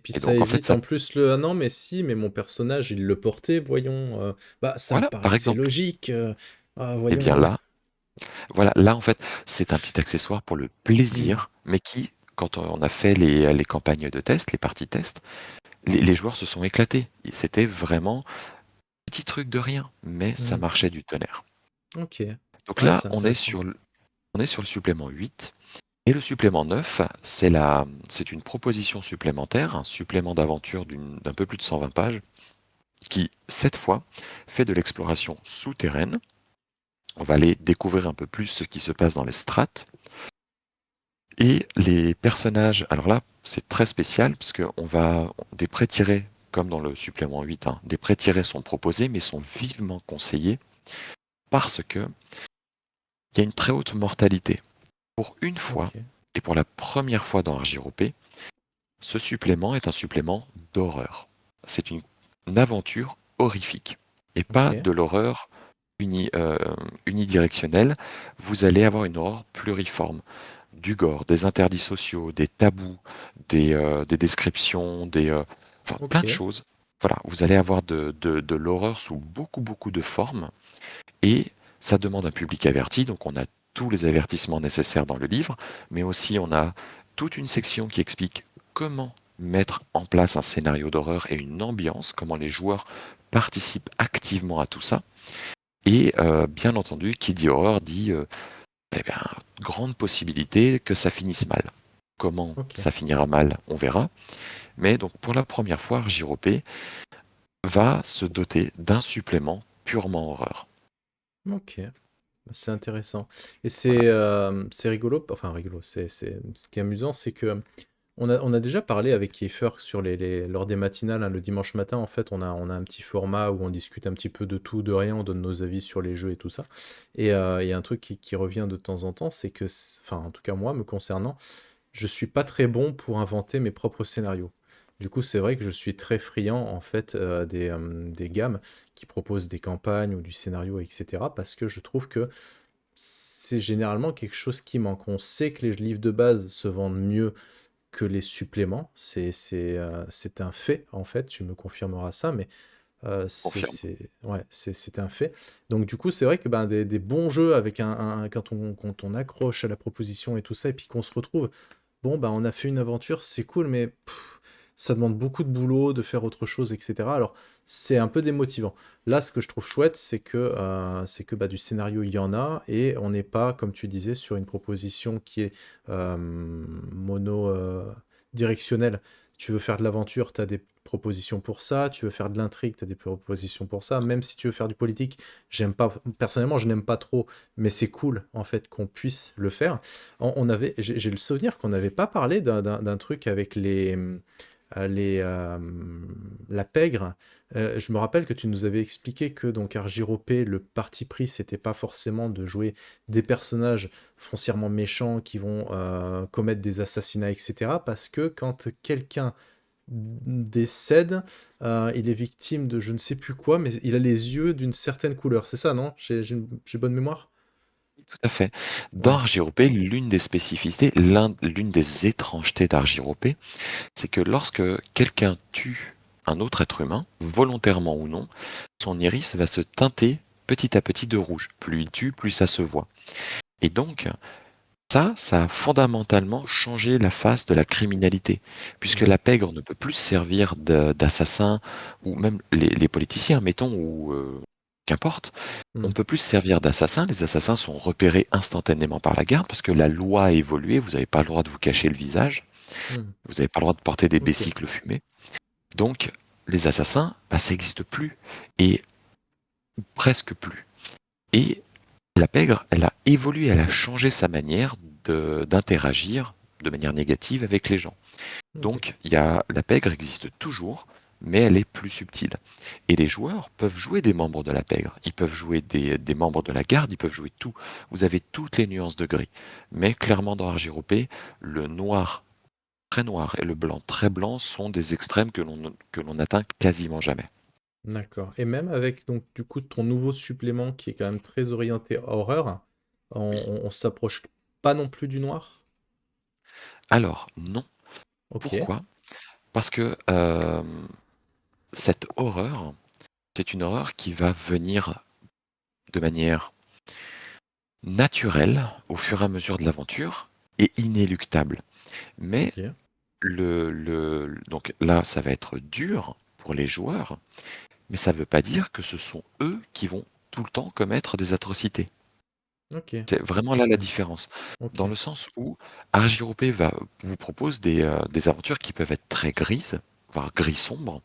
puis Et ça donc, en fait, évite ça, en plus le ah non, mais si, mais mon personnage, il le portait, voyons. Bah, ça me voilà, par paraissait exemple. logique. Ah, Eh bien voyons. là, voilà, là, en fait, c'est un petit accessoire pour le Hmm. plaisir, mais qui, quand on a fait les campagnes de test, les parties test, les joueurs se sont éclatés. C'était vraiment petit truc de rien, mais ça Hmm. marchait du tonnerre. Ok. Donc Ouais, là, c'est intéressant. on est sur le supplément 8. Et le supplément 9, c'est une proposition supplémentaire, un supplément d'aventure d'un peu plus de 120 pages, qui, cette fois, fait de l'exploration souterraine. On va aller découvrir un peu plus ce qui se passe dans les strates. Et les personnages, alors là, c'est très spécial, parce qu'on va, des prêts tirés, comme dans le supplément 8, hein, des prêts tirés sont proposés, mais sont vivement conseillés, parce que il y a une très haute mortalité. Pour une fois, Ok. et pour la première fois dans RJROP, ce supplément est un supplément d'horreur. C'est une aventure horrifique et pas Ok. de l'horreur unidirectionnelle. Vous allez avoir une horreur pluriforme, du gore, des interdits sociaux, des tabous, des descriptions, enfin, plein de Ok. choses. Voilà, vous allez avoir de l'horreur sous beaucoup, beaucoup de formes et ça demande un public averti. Donc on a tous les avertissements nécessaires dans le livre, mais aussi on a toute une section qui explique comment mettre en place un scénario d'horreur et une ambiance, comment les joueurs participent activement à tout ça. Et bien entendu, qui dit horreur dit eh bien, grande possibilité que ça finisse mal. Comment Ok. ça finira mal, on verra. Mais donc pour la première fois, RJROP va se doter d'un supplément purement horreur. Ok. C'est intéressant. Et Voilà. c'est rigolo. Enfin, rigolo. Ce qui est amusant, c'est que on a déjà parlé avec Kiefer sur lors des matinales, hein, le dimanche matin, en fait, on a un petit format où on discute un petit peu de tout, de rien, on donne nos avis sur les jeux et tout ça. Et il y a un truc qui revient de temps en temps, c'est que, enfin, en tout cas moi, me concernant, je suis pas très bon pour inventer mes propres scénarios. Du coup, c'est vrai que je suis très friand, en fait, des gammes qui proposent des campagnes ou du scénario, etc. Parce que je trouve que c'est généralement quelque chose qui manque. On sait que les livres de base se vendent mieux que les suppléments. C'est un fait, en fait, tu me confirmeras ça, mais Confirme. ouais, c'est un fait. Donc du coup, c'est vrai que ben, des bons jeux avec quand on accroche à la proposition et tout ça, et puis qu'on se retrouve, bon, ben, on a fait une aventure, c'est cool, mais ça demande beaucoup de boulot, de faire autre chose, etc. Alors, c'est un peu démotivant. Là, ce que je trouve chouette, c'est que bah, du scénario, il y en a, et on n'est pas, comme tu disais, sur une proposition qui est mono-directionnelle. Tu veux faire de l'aventure, tu as des propositions pour ça. Tu veux faire de l'intrigue, tu as des propositions pour ça. Même si tu veux faire du politique, j'aime pas, personnellement, je n'aime pas trop, mais c'est cool, en fait, qu'on puisse le faire. J'ai le souvenir qu'on n'avait pas parlé d'un truc avec la pègre. Je me rappelle que tu nous avais expliqué que donc Argiropé, le parti pris, c'était pas forcément de jouer des personnages foncièrement méchants qui vont commettre des assassinats, etc. Parce que quand quelqu'un décède, il est victime de je ne sais plus quoi, mais il a les yeux d'une certaine couleur. C'est ça, non? J'ai bonne mémoire? Tout à fait. Dans Ouais. RJROP, l'une des spécificités, l'une des étrangetés d'RJROP, c'est que lorsque quelqu'un tue un autre être humain, volontairement ou non, son iris va se teinter petit à petit de rouge. Plus il tue, plus ça se voit. Et donc, ça a fondamentalement changé la face de la criminalité, puisque Ouais. la pègre ne peut plus servir d'assassin, ou même les politiciens, mettons, ou qu'importe, on Hmm. peut plus se servir d'assassins. Les assassins sont repérés instantanément par la garde, parce que la loi a évolué, vous n'avez pas le droit de vous cacher le visage, Hmm. vous n'avez pas le droit de porter des Ok. besicles fumés. Donc, les assassins, bah, ça n'existe plus, et presque plus. Et la pègre, elle a évolué, elle a changé sa manière d'interagir de manière négative avec les gens. Ok. Donc, la pègre existe toujours, mais elle est plus subtile. Et les joueurs peuvent jouer des membres de la pègre, ils peuvent jouer des membres de la garde, ils peuvent jouer tout. Vous avez toutes les nuances de gris. Mais clairement, dans RGOP, le noir très noir et le blanc très blanc sont des extrêmes que l'on atteint quasiment jamais. D'accord. Et même avec donc du coup ton nouveau supplément qui est quand même très orienté horreur, Oui. on s'approche pas non plus du noir? Alors, non. Ok. Pourquoi? Parce que cette horreur, c'est une horreur qui va venir de manière naturelle au fur et à mesure de l'aventure et inéluctable. Mais Ok. donc là, ça va être dur pour les joueurs, mais ça ne veut pas dire que ce sont eux qui vont tout le temps commettre des atrocités. Ok. C'est vraiment là la différence. Dans Ok. le sens où Argyropé vous propose des aventures qui peuvent être très grises, voire gris sombre,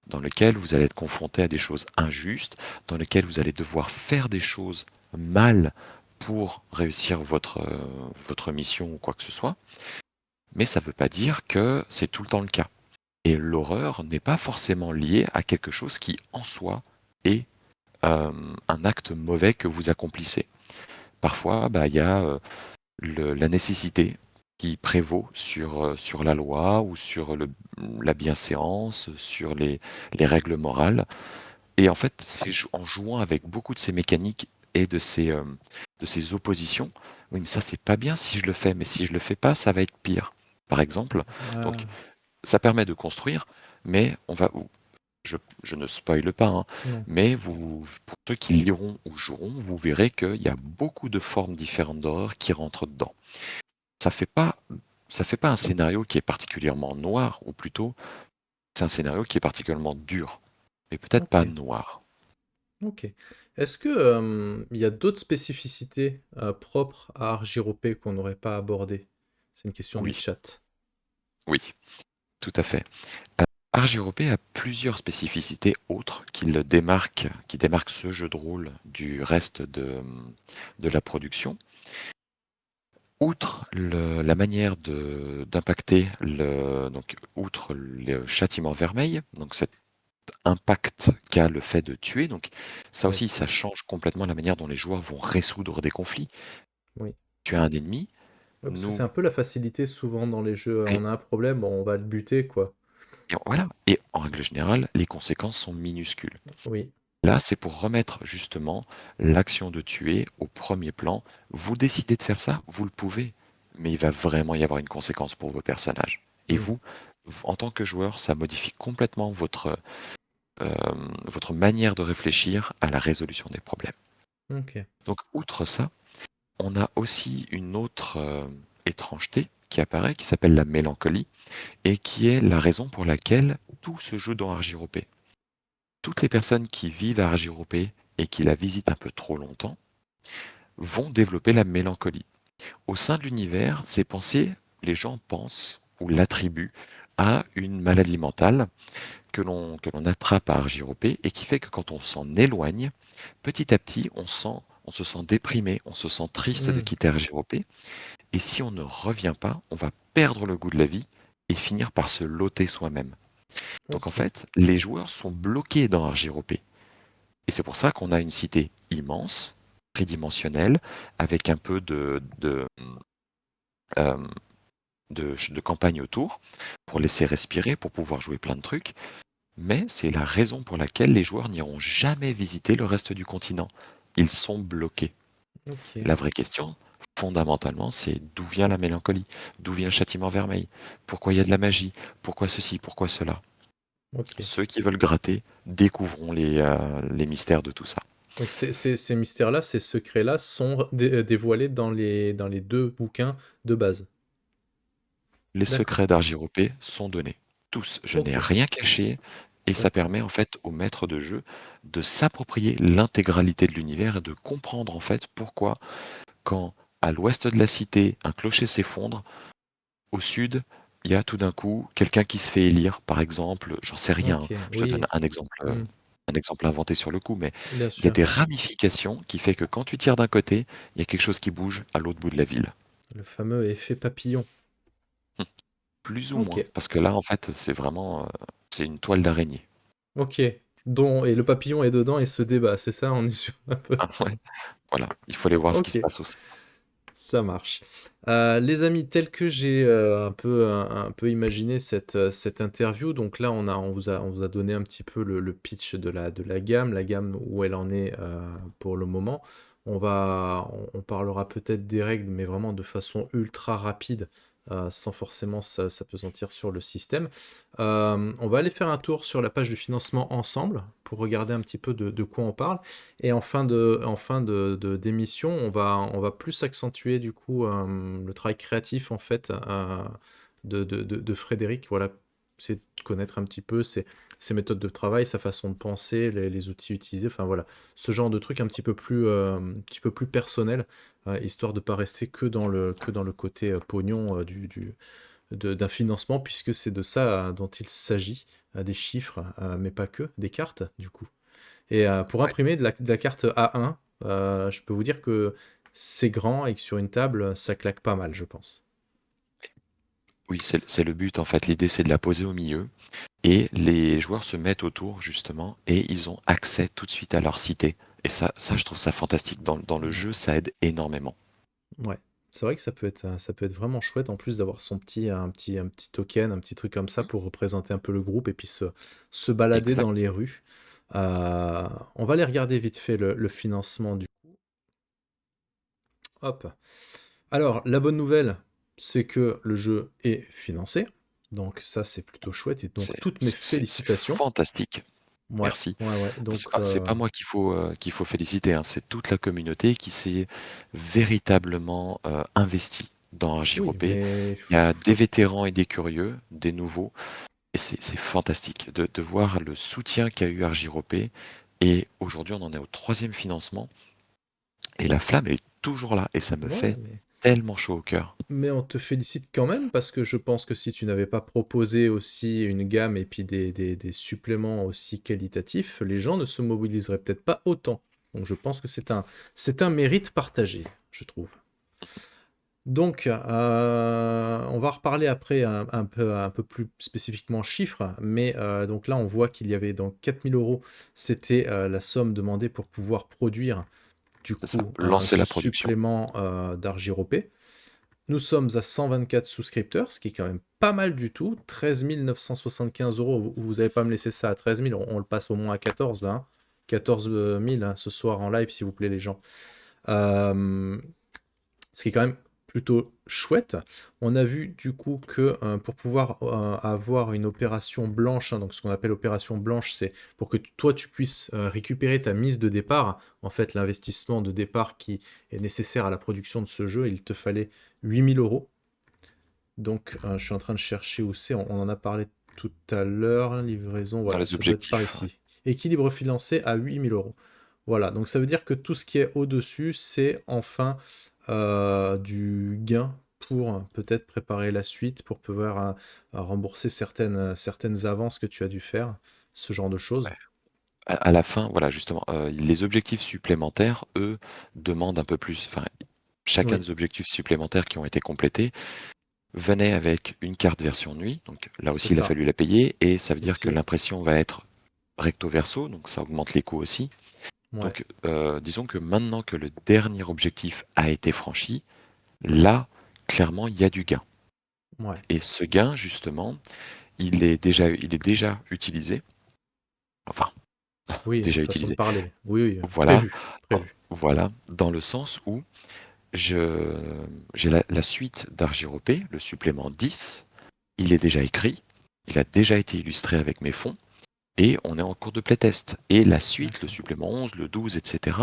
dans lesquelles vous allez être confronté à des choses injustes, dans lesquelles vous allez devoir faire des choses mal pour réussir votre mission ou quoi que ce soit. Mais ça ne veut pas dire que c'est tout le temps le cas. Et l'horreur n'est pas forcément liée à quelque chose qui, en soi, est euh, un acte mauvais que vous accomplissez. Parfois, bah, il y a la nécessité qui prévaut sur la loi ou sur la bienséance, sur les règles morales. Et en fait, c'est en jouant avec beaucoup de ces mécaniques et de ces oppositions, oui, mais ça, c'est pas bien si je le fais, mais si je le fais pas, ça va être pire. Par exemple, donc Ah, ça permet de construire, mais je ne spoile pas, hein, non. mais pour ceux qui liront ou joueront, vous verrez qu'il y a beaucoup de formes différentes d'horreur qui rentrent dedans. Ça fait pas, ça fait pas un scénario qui est particulièrement noir, ou plutôt, c'est un scénario qui est particulièrement dur, mais peut-être pas Ok. noir. Ok. Est-ce que il y a d'autres spécificités propres à Argyropé qu'on n'aurait pas abordées? C'est une question du Oui, chat. oui, tout à fait. Argyropé a plusieurs spécificités autres qui démarquent ce jeu de rôle du reste de la production. Outre la manière d'impacter donc outre le châtiment vermeil, donc cet impact qu'a le fait de tuer, donc ça Oui. aussi, ça change complètement la manière dont les joueurs vont résoudre des conflits. Oui. Tu as un ennemi, Ouais, parce que c'est nous, un peu la facilité souvent dans les jeux. et, On a un problème, bon, on va le buter, quoi. voilà, et en règle générale, les conséquences sont minuscules. Oui. Là, c'est pour remettre justement l'action de tuer au premier plan. Vous décidez de faire ça, vous le pouvez, mais il va vraiment y avoir une conséquence pour vos personnages. Et Hmm. vous, en tant que joueur, ça modifie complètement euh, votre manière de réfléchir à la résolution des problèmes. Ok. Donc, outre ça, on a aussi une autre étrangeté qui apparaît, qui s'appelle la mélancolie, et qui est la raison pour laquelle tout se joue dans Argyropé. Toutes les personnes qui vivent à Argyropé et qui la visitent un peu trop longtemps vont développer la mélancolie. Au sein de l'univers, ces pensées, les gens pensent ou l'attribuent à une maladie mentale que l'on attrape à Argyropé et qui fait que quand on s'en éloigne, petit à petit, on se sent déprimé, on se sent triste de Hmm. quitter Argyropé. Et si on ne revient pas, on va perdre le goût de la vie et finir par se loter soi-même. Donc en Ok. fait, les joueurs sont bloqués dans Argyropé. Et c'est pour ça qu'on a une cité immense, tridimensionnelle, avec un peu euh, de campagne autour, pour Hmm. laisser respirer, pour pouvoir jouer plein de trucs. Mais c'est la raison pour laquelle les joueurs n'iront jamais visiter le reste du continent. Ils sont bloqués. Ok. La vraie question, fondamentalement, c'est d'où vient la mélancolie? D'où vient le châtiment vermeil? Pourquoi il y a de la magie? Pourquoi ceci? Pourquoi cela? Ok. Ceux qui veulent gratter découvront les mystères de tout ça. Donc ces mystères-là, ces secrets-là sont dévoilés dans les deux bouquins de base. Les D'accord. secrets d'Argyropé sont donnés. Tous. Je n'ai Ok. rien caché. Et ça D'accord. permet en fait au maître de jeu de s'approprier l'intégralité de l'univers et de comprendre en fait pourquoi quand à l'ouest de la cité un clocher s'effondre, au sud il y a tout d'un coup quelqu'un qui se fait élire, par exemple, j'en sais rien, hein, Ok, je te donne oui, hmm, un exemple inventé sur le coup, mais bien il y a sûr. des ramifications qui fait que quand tu tires d'un côté, il y a quelque chose qui bouge à l'autre bout de la ville. Le fameux effet papillon. Hum, Plus ou Ok, moins, parce que là, en fait, c'est vraiment, c'est une toile d'araignée. ok. Et le papillon est dedans et se débat, c'est ça, on est sûr un peu. Ah ouais, voilà, il faut aller voir ce qui Ok, se passe au centre. ça marche. Les amis, tel que j'ai un peu imaginé cette interview, donc là on vous a donné un petit peu le pitch de la gamme où elle en est pour le moment. On parlera peut-être des règles, mais vraiment de façon ultra rapide, sans forcément s'appesantir sur le système. On va aller faire un tour sur la page de financement ensemble pour regarder un petit peu de quoi on parle. Et d'émission, on va plus accentuer du coup le travail créatif en fait de Frédéric. Voilà, c'est de connaître un petit peu ses méthodes de travail, sa façon de penser, les outils utilisés. Enfin voilà, ce genre de truc un petit peu plus personnel, histoire de pas rester que dans le côté pognon d'un financement, puisque c'est de ça dont il s'agit, des chiffres, mais pas que, des cartes du coup. Et pour Ouais. imprimer de la carte A1, je peux vous dire que c'est grand et que sur une table, ça claque pas mal, je pense. Oui, c'est le but en fait. L'idée, c'est de la poser au milieu et les joueurs se mettent autour justement et ils ont accès tout de suite à leur cité. Et ça, je trouve ça fantastique. Dans le Ouais. jeu, ça aide énormément. Ouais. C'est vrai que ça peut être vraiment chouette en plus d'avoir un petit token, un petit truc comme ça Mhm. pour représenter un peu le groupe et puis se balader dans Exact. les rues. On va aller regarder vite fait le financement du. Hop. Alors, la bonne nouvelle, c'est que le jeu est financé. Donc ça, c'est plutôt chouette. Et donc, toutes mes C'est félicitations. fantastique. Ouais, Merci. ouais, ouais. C'est Donc, pas moi qu'il faut féliciter, hein. C'est toute la communauté qui s'est véritablement investie dans oui, RJROP. Il mais y a des vétérans et des curieux, des nouveaux. Et c'est fantastique de voir le soutien qu'a eu RJROP. Et aujourd'hui, on en est au troisième financement. Et la flamme est toujours là. Et ça me ouais, fait tellement chaud au cœur. mais on te félicite quand même parce que je pense que si tu n'avais pas proposé aussi une gamme et puis des suppléments aussi qualitatifs, les gens ne se mobiliseraient peut-être pas autant. Donc je pense que c'est un mérite partagé, je trouve. Donc, on va reparler après un peu plus spécifiquement chiffres, mais donc là, on voit qu'il y avait donc 4 000 euros, c'était la somme demandée pour pouvoir produire du C'est ça. coup Lancer ce la production. supplément d'Argiropé. Nous sommes à 124 souscripteurs, ce qui est quand même pas mal du tout. 13 975 euros, vous n'allez pas me laisser ça à 13 000, on le passe au moins à 14 là, hein. 14 000 hein, ce soir en live, s'il vous plaît, les gens. Euh, Ce qui est quand même plutôt chouette. On a vu du coup que pour pouvoir avoir une opération blanche, hein, donc ce qu'on appelle opération blanche, c'est pour que toi tu puisses récupérer ta mise de départ, en fait l'investissement de départ qui est nécessaire à la production de ce jeu, il te fallait 8 000 euros. Donc je suis en train de chercher où c'est, on en a parlé tout à l'heure, hein, livraison, Dans voilà, les ça doit être par objectifs. Ouais. ici. Équilibre financé à 8 000 euros. Voilà, donc ça veut dire que tout ce qui est au-dessus, c'est enfin du gain pour peut-être préparer la suite, pour pouvoir rembourser certaines avances que tu as dû faire, ce genre de choses. Ouais. À la fin, voilà, justement, les objectifs supplémentaires, eux, demandent un peu plus. Enfin, chacun Oui, des objectifs supplémentaires qui ont été complétés venait avec une carte version nuit. Donc là c'est aussi, il a ça, fallu la payer. Et ça veut dire que aussi. l'impression va être recto verso, donc ça augmente les coûts aussi. Ouais, Donc disons que maintenant que le dernier objectif a été franchi, là, clairement, il y a du gain. ouais. Et ce gain, justement, il est déjà utilisé. Enfin, Oui, déjà façon de utilisé. parler. Oui, oui, Voilà, prévu, prévu. voilà, dans le sens où je j'ai la suite d'Argiropé, le supplément 10, il est déjà écrit, il a déjà été illustré avec mes fonds, et on est en cours de playtest. Et la suite, le D'accord, supplément 11, le 12, etc.,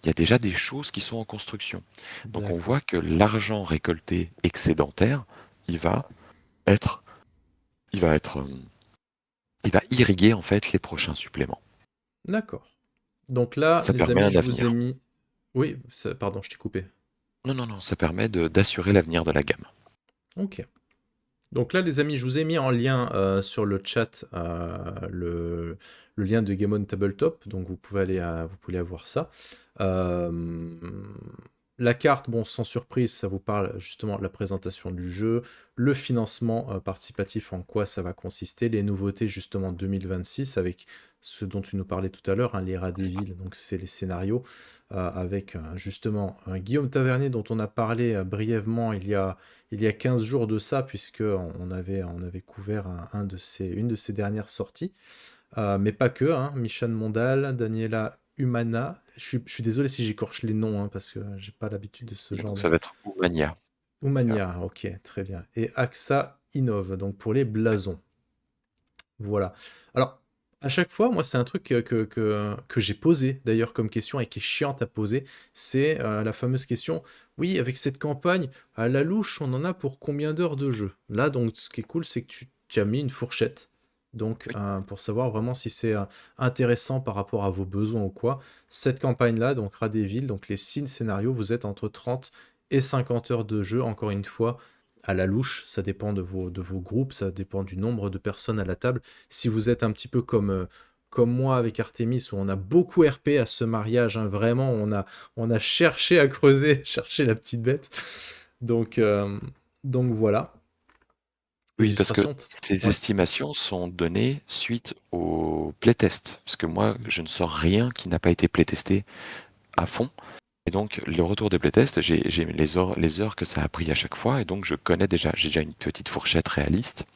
il y a déjà des choses qui sont en construction. Donc on voit d'accord, que l'argent récolté excédentaire, il va être, il va être, il va irriguer en fait les prochains suppléments. d'accord. Donc là, Ça les permet amis, un je vous ai avenir. mis. Oui, pardon, je t'ai coupé. Non, non, non, ça permet d'assurer l'avenir de la gamme. Ok. Donc là, les amis, je vous ai mis en lien sur le chat le lien de Game on Tabletop, donc vous pouvez aller voir ça. Euh, la carte, bon, sans surprise, ça vous parle justement de la présentation du jeu, le financement participatif, en quoi ça va consister, les nouveautés justement 2026 avec ce dont tu nous parlais tout à l'heure, hein, les rats des C'est ça. villes, donc c'est les scénarios, avec justement Guillaume Tavernier dont on a parlé brièvement il y a 15 jours de ça, puisque on avait couvert une de ses dernières sorties. Mais pas que, hein. Michan Mondal, Daniela Humana. Je suis désolé si j'écorche les noms, hein, parce que j'ai pas l'habitude de ce genre Donc de. ça va être Oumania. Humania, ok, très bien. Et AXA Innov, donc pour les blasons. Voilà. Alors, à chaque fois, moi, c'est un truc que j'ai posé d'ailleurs comme question et qui est chiante à poser. C'est la fameuse question, oui, avec cette campagne, à la louche, on en a pour combien d'heures de jeu? Là, donc, ce qui est cool, c'est que tu as mis une fourchette. Donc, Oui, pour savoir vraiment si c'est intéressant par rapport à vos besoins ou quoi. Cette campagne-là, donc Rat des Villes, donc les 6 scénarios, vous êtes entre 30 et 50 heures de jeu, encore une fois à la louche, ça dépend de vos groupes, ça dépend du nombre de personnes à la table. Si vous êtes un petit peu comme moi avec Artemis, où on a beaucoup RP à ce mariage, hein, vraiment, on a cherché à creuser, chercher la petite bête. Donc, euh, donc voilà. Les oui, parce que illustrations. ces Ouais. estimations sont données suite au playtest. Parce que moi, je ne sors rien qui n'a pas été playtesté à fond. Et donc, le retour des playtests, j'ai les heures que ça a pris à chaque fois. Et donc, j'ai déjà une petite fourchette réaliste.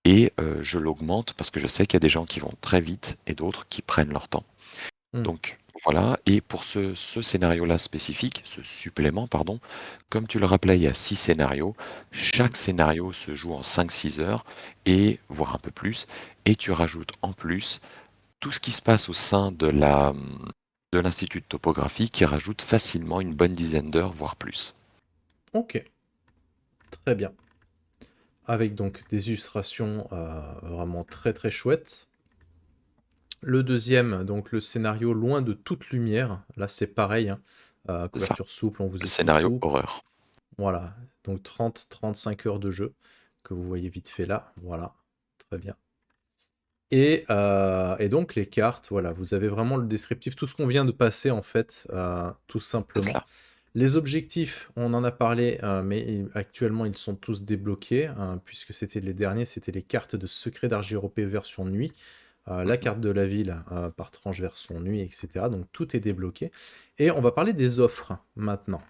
Et je l'augmente parce que je sais qu'il y a des gens qui vont très vite et d'autres qui prennent leur temps. Hmm. Donc voilà, et pour ce scénario-là spécifique, ce supplément, pardon, comme tu le rappelais, il y a 6 scénarios. Hmm. Chaque scénario se joue en 5-6 heures, et voire un peu plus, et tu rajoutes en plus tout ce qui se passe au sein de l'Institut de topographie qui rajoute facilement une bonne dizaine d'heures, voire plus. Ok, très bien. Avec donc des illustrations vraiment très très chouettes. Le deuxième, donc le scénario Loin de toute lumière. Là, c'est pareil, hein. C'est ça, Couverture souple, on vous le explique scénario tout. horreur. Voilà, donc 30-35 heures de jeu que vous voyez vite fait là. Voilà, très bien. Et donc les cartes, voilà, vous avez vraiment le descriptif, tout ce qu'on vient de passer en fait, tout C'est simplement. cela. Les objectifs, on en a parlé, mais actuellement ils sont tous débloqués, hein, puisque c'était les derniers, c'était les cartes de secret d'Argiropé version nuit, la Mhm. carte de la ville par tranche version nuit, etc. Donc tout est débloqué. Et on va parler des offres maintenant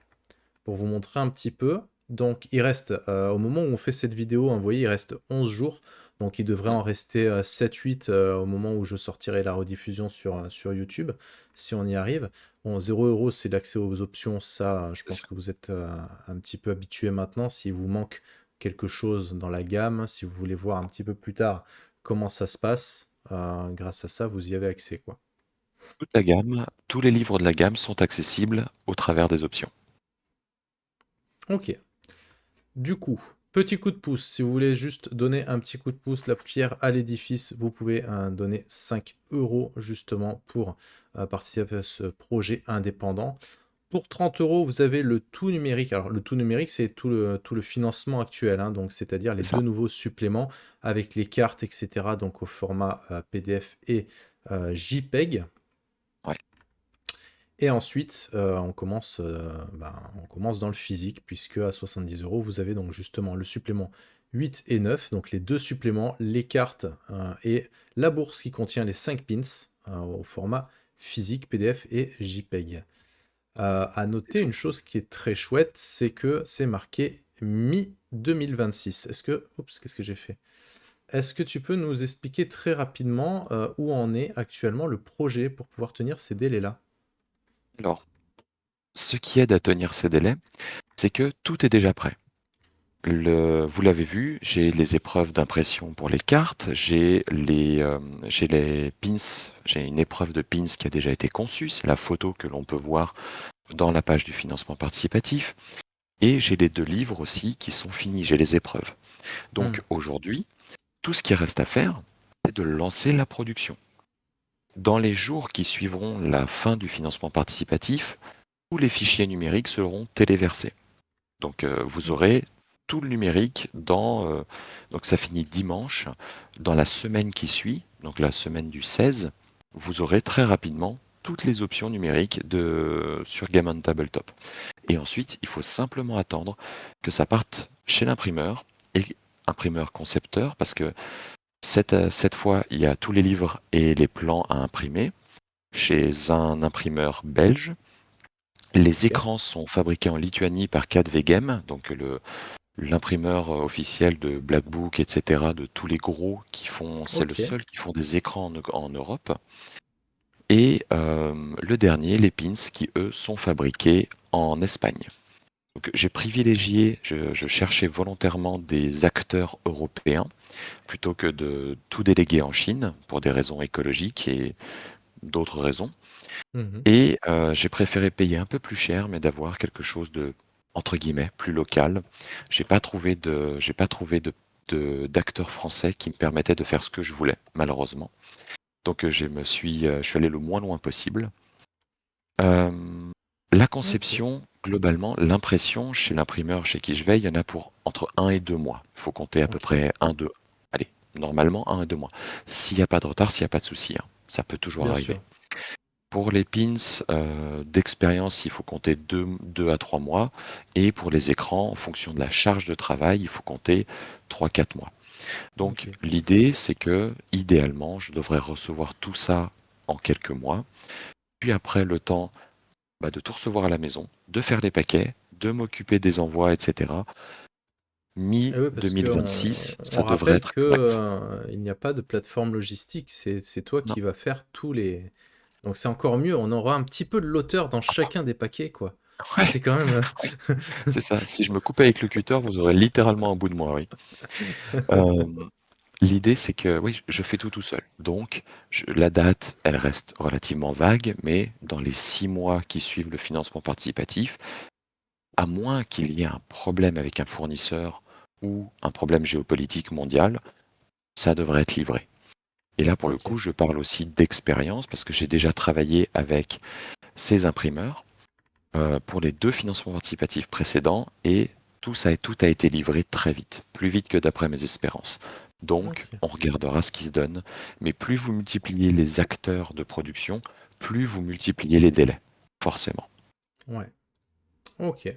pour vous montrer un petit peu. Donc il reste, au moment où on fait cette vidéo, hein, vous voyez, il reste 11 jours. Donc il devrait Mhm. en rester 7-8 au moment où je sortirai la rediffusion sur YouTube, si on y arrive. Bon, 0 € c'est l'accès aux options, ça je C'est pense ça. que vous êtes un petit peu habitué maintenant. S'il vous manque quelque chose dans la gamme, si vous voulez voir un petit peu plus tard comment ça se passe, grâce à ça, vous y avez accès, quoi. Toute la gamme, tous les livres de la gamme sont accessibles au travers des options. Ok. Du coup, petit coup de pouce, si vous voulez juste donner un petit coup de pouce, la pierre à l'édifice, vous pouvez donner 5 € justement pour participer à ce projet indépendant. Pour 30 €, vous avez le tout numérique. Alors, le tout numérique, c'est tout le financement actuel, hein, donc c'est-à-dire les C'est ça. deux nouveaux suppléments avec les cartes, etc., donc au format PDF et JPEG. Ouais. Et ensuite, on commence dans le physique, puisque à 70 €, vous avez donc justement le supplément 8 et 9, donc les deux suppléments, les cartes et la bourse qui contient les 5 pins au format physique, PDF et JPEG. À C'est noter tout. une chose qui est très chouette, c'est que c'est marqué mi-2026. Qu'est-ce que j'ai fait? Est-ce que tu peux nous expliquer très rapidement où en est actuellement le projet pour pouvoir tenir ces délais-là? Alors, ce qui aide à tenir ces délais, c'est que tout est déjà prêt. Vous l'avez vu, j'ai les épreuves d'impression pour les cartes, j'ai les pins, j'ai une épreuve de pins qui a déjà été conçue, c'est la photo que l'on peut voir dans la page du financement participatif, et j'ai les 2 livres aussi qui sont finis, j'ai les épreuves. Hmm. Donc aujourd'hui, tout ce qui reste à faire, c'est de lancer la production. Dans les jours qui suivront la fin du financement participatif, tous les fichiers numériques seront téléversés. Donc vous aurez tout le numérique donc ça finit dimanche. Dans la semaine qui suit, donc la semaine du 16, vous aurez très rapidement toutes les options numériques sur Game on Tabletop. Et ensuite, il faut simplement attendre que ça parte chez l'imprimeur, et imprimeur concepteur, parce que cette fois, il y a tous les livres et les plans à imprimer chez un imprimeur belge. Les Ok. écrans sont fabriqués en Lituanie par 4V Game, donc l'imprimeur officiel de Black Book, etc., de tous les gros c'est le Ok. seul qui font des écrans en Europe. Et le dernier, les pins, qui eux sont fabriqués en Espagne. Donc j'ai privilégié, je cherchais volontairement des acteurs européens plutôt que de tout déléguer en Chine pour des raisons écologiques et d'autres raisons. Mhm. Et j'ai préféré payer un peu plus cher, mais d'avoir quelque chose de, entre guillemets, plus local. J'ai pas trouvé d'acteurs français qui me permettaient de faire ce que je voulais, malheureusement. Donc je suis allé le moins loin possible. Euh, la Ok. conception, globalement, l'impression chez l'imprimeur chez qui je vais, il y en a pour entre 1 et 2 mois. Il faut compter à peu Ok. près 2. Allez, normalement 1 et 2 mois. S'il n'y a pas de retard, s'il n'y a pas de souci, hein, ça peut toujours Bien arriver. sûr. Pour les pins d'expérience, il faut compter 2 à 3 mois. Et pour les écrans, en fonction de la charge de travail, il faut compter 3 à 4 mois. Donc Ok. l'idée, c'est que idéalement, je devrais recevoir tout ça en quelques mois. Puis après, le temps de tout recevoir à la maison, de faire les paquets, de m'occuper des envois, etc. Et oui, parce que Mi-2026, on ça devrait rappelle être que correct. il n'y a pas de plateforme logistique, c'est toi Non. qui vas faire tous les. Donc c'est encore mieux, on aura un petit peu de l'auteur dans chacun des paquets, quoi. Ouais, C'est quand même. c'est ça. Si je me coupe avec le cutter, vous aurez littéralement un bout de moi, oui. Euh, L'idée, c'est que oui, je fais tout seul. Donc, la date, elle reste relativement vague, mais dans les 6 mois qui suivent le financement participatif, à moins qu'il y ait un problème avec un fournisseur ou un problème géopolitique mondial, ça devrait être livré. Et là, pour le Ok. coup, je parle aussi d'expérience parce que j'ai déjà travaillé avec ces imprimeurs pour les 2 financements participatifs précédents et tout a été livré très vite, plus vite que d'après mes espérances. Donc, Ok. on regardera ce qui se donne, mais plus vous multipliez les acteurs de production, plus vous multipliez les délais, forcément. Ouais. Ok.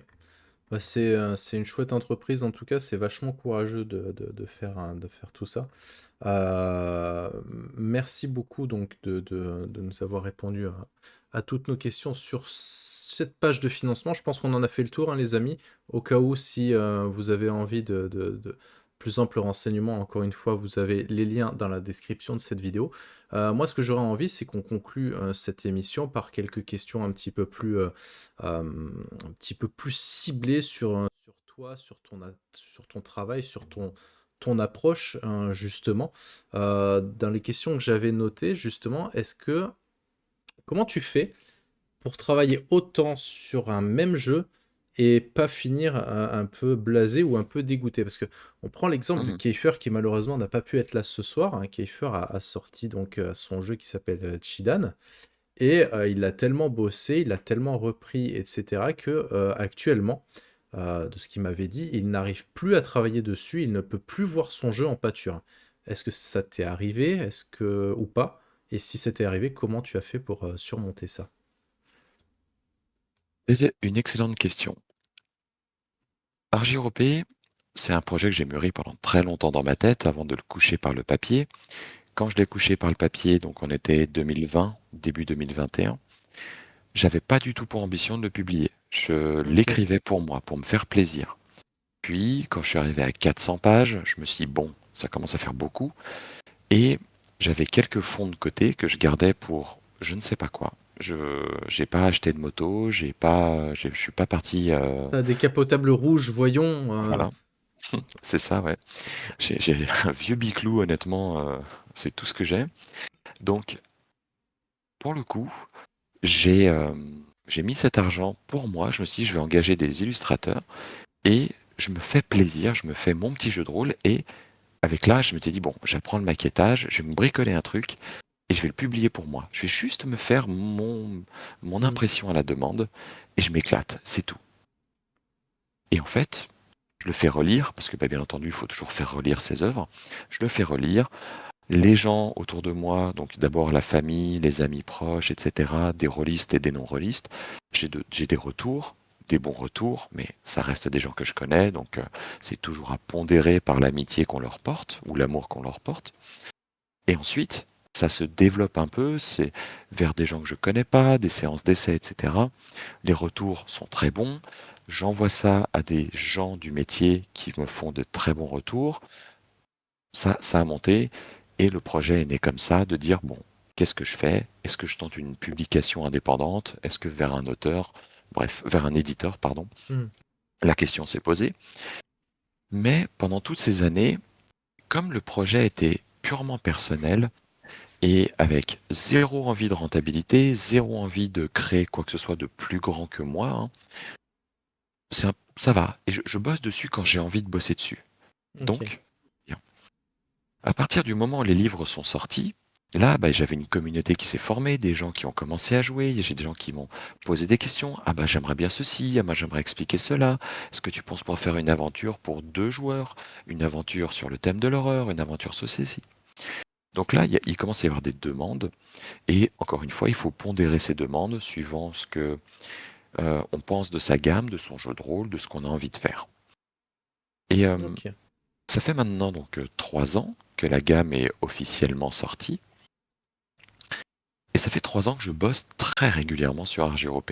Bah, c'est une chouette entreprise en tout cas, c'est vachement courageux de faire tout ça. Euh, Merci beaucoup donc de nous avoir répondu à toutes nos questions sur cette page de financement. Je pense qu'on en a fait le tour, hein, les amis. Au cas où, si vous avez envie de plus amples renseignements, encore une fois, vous avez les liens dans la description de cette vidéo. Moi, ce que j'aurais envie, c'est qu'on conclue cette émission par quelques questions un petit peu plus ciblées sur toi, sur ton travail, sur ton approche, justement. Dans les questions que j'avais notées, justement, comment tu fais pour travailler autant sur un même jeu et pas finir un peu blasé ou un peu dégoûté? Parce que on prend l'exemple de Mhm. Kiefer qui malheureusement n'a pas pu être là ce soir, hein. Kiefer a sorti donc son jeu qui s'appelle Chidan et il a tellement bossé, il a tellement repris, etc., que actuellement, de ce qu'il m'avait dit, il n'arrive plus à travailler dessus, il ne peut plus voir son jeu en pâture. Est-ce que ça t'est arrivé, est-ce que ou pas? Et si c'était arrivé, comment tu as fait pour surmonter ça? C'est une excellente question. Argyropé, c'est un projet que j'ai mûri pendant très longtemps dans ma tête avant de le coucher par le papier. Quand je l'ai couché par le papier, donc on était 2020, début 2021, j'avais pas du tout pour ambition de le publier. Je Ok. l'écrivais pour moi, pour me faire plaisir. Puis, quand je suis arrivé à 400 pages, je me suis dit, bon, ça commence à faire beaucoup. Et j'avais quelques fonds de côté que je gardais pour je ne sais pas quoi. Je j'ai pas acheté de moto, je suis pas parti. T'as des capotables rouges, voyons. Voilà, c'est ça, ouais. J'ai un vieux biclou, honnêtement, c'est tout ce que j'ai. Donc, pour le coup, j'ai mis cet argent pour moi. Je me suis dit, je vais engager des illustrateurs et je me fais plaisir, je me fais mon petit jeu de rôle. Et avec là, je m'étais dit, bon, j'apprends le maquettage, je vais me bricoler un truc et je vais le publier pour moi. Je vais juste me faire mon Hmm. impression à la demande et je m'éclate, c'est tout. Et en fait, je le fais relire, parce que bien entendu, il faut toujours faire relire ses œuvres. Je le fais relire. Les gens autour de moi, donc d'abord la famille, les amis proches, etc., des rôlistes et des non-rôlistes, j'ai des retours, des bons retours, mais ça reste des gens que je connais, donc c'est toujours à pondérer par l'amitié qu'on leur porte ou l'amour qu'on leur porte. Et ensuite, ça se développe un peu, c'est vers des gens que je connais pas, des séances d'essai, etc. Les retours sont très bons. J'envoie ça à des gens du métier qui me font de très bons retours. Ça a monté et le projet est né comme ça, de dire, bon, qu'est-ce que je fais? Est-ce que je tente une publication indépendante? Est-ce que vers un auteur? Bref, vers un éditeur, pardon. Hmm. La question s'est posée. Mais pendant toutes ces années, comme le projet était purement personnel et avec zéro envie de rentabilité, zéro envie de créer quoi que ce soit de plus grand que moi, hein, ça va. Et je bosse dessus quand j'ai envie de bosser dessus. Ok. Donc, bien. À partir du moment où les livres sont sortis, là, bah, j'avais une communauté qui s'est formée, des gens qui ont commencé à jouer, j'ai des gens qui m'ont posé des questions. Ah bah j'aimerais bien ceci, ah bah j'aimerais expliquer cela. Est-ce que tu penses pour faire une aventure pour 2 joueurs, une aventure sur le thème de l'horreur, une aventure sur ceci? Donc là, il commence à y avoir des demandes, et encore une fois, il faut pondérer ces demandes suivant ce que on pense de sa gamme, de son jeu de rôle, de ce qu'on a envie de faire. Et Ok. ça fait maintenant donc 3 ans que la gamme est officiellement sortie. Et ça fait 3 ans que je bosse très régulièrement sur RGOP.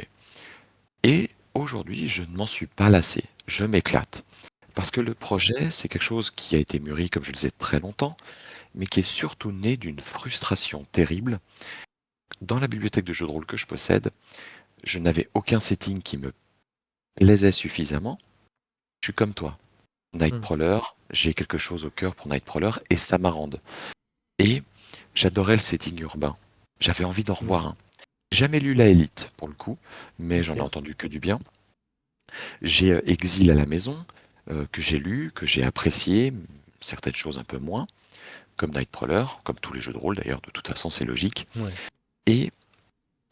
Et aujourd'hui, je ne m'en suis pas lassé. Je m'éclate. Parce que le projet, c'est quelque chose qui a été mûri, comme je le disais, très longtemps, mais qui est surtout né d'une frustration terrible. Dans la bibliothèque de jeux de rôle que je possède, je n'avais aucun setting qui me plaisait suffisamment. Je suis comme toi. Hmm. Nightcrawler, j'ai quelque chose au cœur pour Nightcrawler et Samarand. Et j'adorais le setting urbain. J'avais envie d'en Hmm. revoir un. Jamais lu la Élite, pour le coup, mais j'en ai Ok. entendu que du bien. J'ai Exil à la maison, que j'ai lu, que j'ai apprécié, certaines choses un peu moins, comme Nightcrawler, comme tous les jeux de rôle d'ailleurs, de toute façon c'est logique. Ouais. Et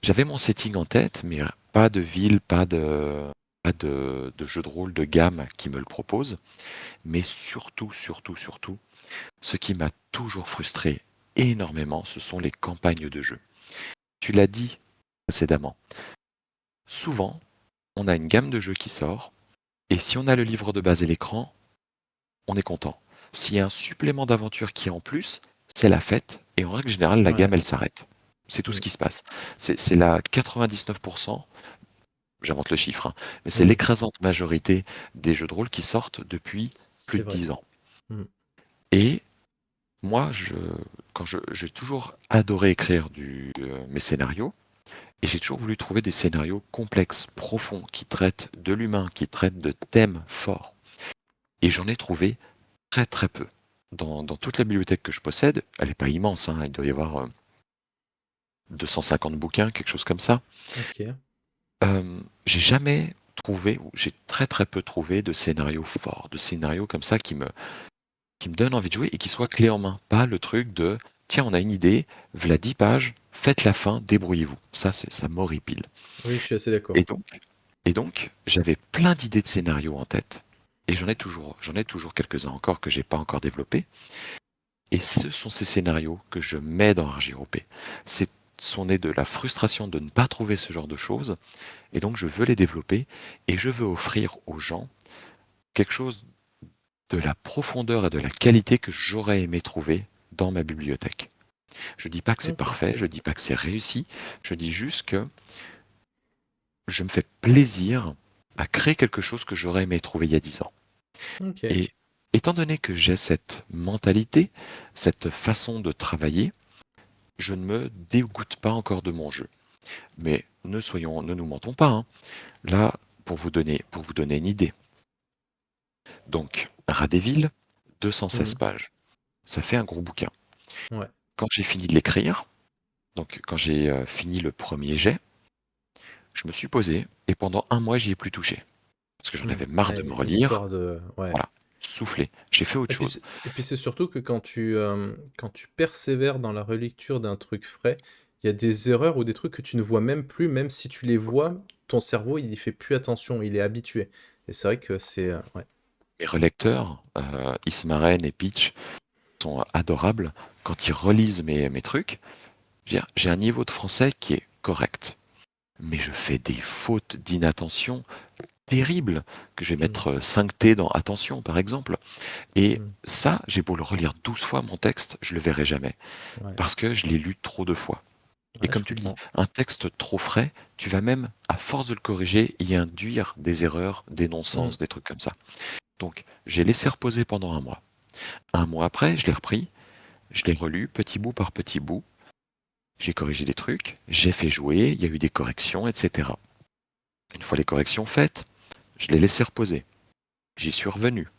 j'avais mon setting en tête, mais pas de ville, pas de jeu de rôle de gamme qui me le propose. Mais surtout, surtout, surtout, ce qui m'a toujours frustré énormément, ce sont les campagnes de jeu. Tu l'as dit précédemment. Souvent, on a une gamme de jeux qui sort, et si on a le livre de base et l'écran, on est content. S'il y a un supplément d'aventure qui est en plus, c'est la fête, et en règle générale, la Ouais. gamme, elle s'arrête. C'est tout ce Hmm. qui se passe. C'est la 99%, j'invente le chiffre, hein, mais c'est Hmm. l'écrasante majorité des jeux de rôle qui sortent depuis plus C'est de vrai. 10 ans. Hmm. Et moi, j'ai toujours adoré écrire mes scénarios, et j'ai toujours voulu trouver des scénarios complexes, profonds, qui traitent de l'humain, qui traitent de thèmes forts. Et j'en ai trouvé très très peu. Dans toute la bibliothèque que je possède, elle n'est pas immense, hein, il doit y avoir 250 bouquins, quelque chose comme ça. Ok. J'ai jamais trouvé, ou j'ai très très peu trouvé de scénarios forts, de scénarios comme ça qui me donnent envie de jouer et qui soient clés en main. Pas le truc de tiens, on a une idée, v'là 10 pages, faites la fin, débrouillez-vous. Ça m'horripile. Oui, je suis assez Et d'accord. donc, et donc, j'avais plein d'idées de scénarios en tête. Et j'en ai toujours quelques-uns encore que j'ai pas encore développés. Et ce sont ces scénarios que je mets dans RJOP. C'est sont nés de la frustration de ne pas trouver ce genre de choses, et donc je veux les développer, et je veux offrir aux gens quelque chose de la profondeur et de la qualité que j'aurais aimé trouver dans ma bibliothèque. Je dis pas que c'est Ok. parfait, je dis pas que c'est réussi, je dis juste que je me fais plaisir à créer quelque chose que j'aurais aimé trouver il y a 10 ans. Ok. Et étant donné que j'ai cette mentalité, cette façon de travailler, je ne me dégoûte pas encore de mon jeu. Mais ne nous mentons pas, hein. Là, pour vous donner une idée. Donc, Radéville, 216 Hmm. pages. Ça fait un gros bouquin. Ouais. Quand j'ai fini de l'écrire, donc quand j'ai fini le premier jet, je me suis posé et pendant un mois, j'y ai plus touché. Parce que j'en Hmm. avais marre de me Ouais, relire. histoire de... Ouais. Voilà, soufflé. J'ai fait autre chose. Et puis c'est surtout que quand tu persévères dans la relecture d'un truc frais, il y a des erreurs ou des trucs que tu ne vois même plus, même si tu les vois, ton cerveau, il y fait plus attention, il est habitué. Et c'est vrai que c'est... ouais. mes relecteurs, Ismaren et Pitch, sont adorables. Quand ils relisent mes trucs, je veux dire, j'ai un niveau de français qui est correct. Mais je fais des fautes d'inattention terribles, que je vais Mm, mettre 5T dans attention, par exemple. Et mm. ça, j'ai beau le relire 12 fois, mon texte, je le verrai jamais. Ouais, Parce que je l'ai lu trop de fois. Et ouais, je comme tu le dis, comprends. un texte trop frais, tu vas même, à force de le corriger, y induire des erreurs, des Mm, non-sens, des trucs comme ça. Donc, j'ai laissé reposer pendant un mois. Un mois après, je l'ai repris, je l'ai relu petit bout par petit bout. J'ai corrigé des trucs, j'ai fait jouer, il y a eu des corrections, etc. Une fois les corrections faites, je l'ai laissé reposer. J'y suis revenu.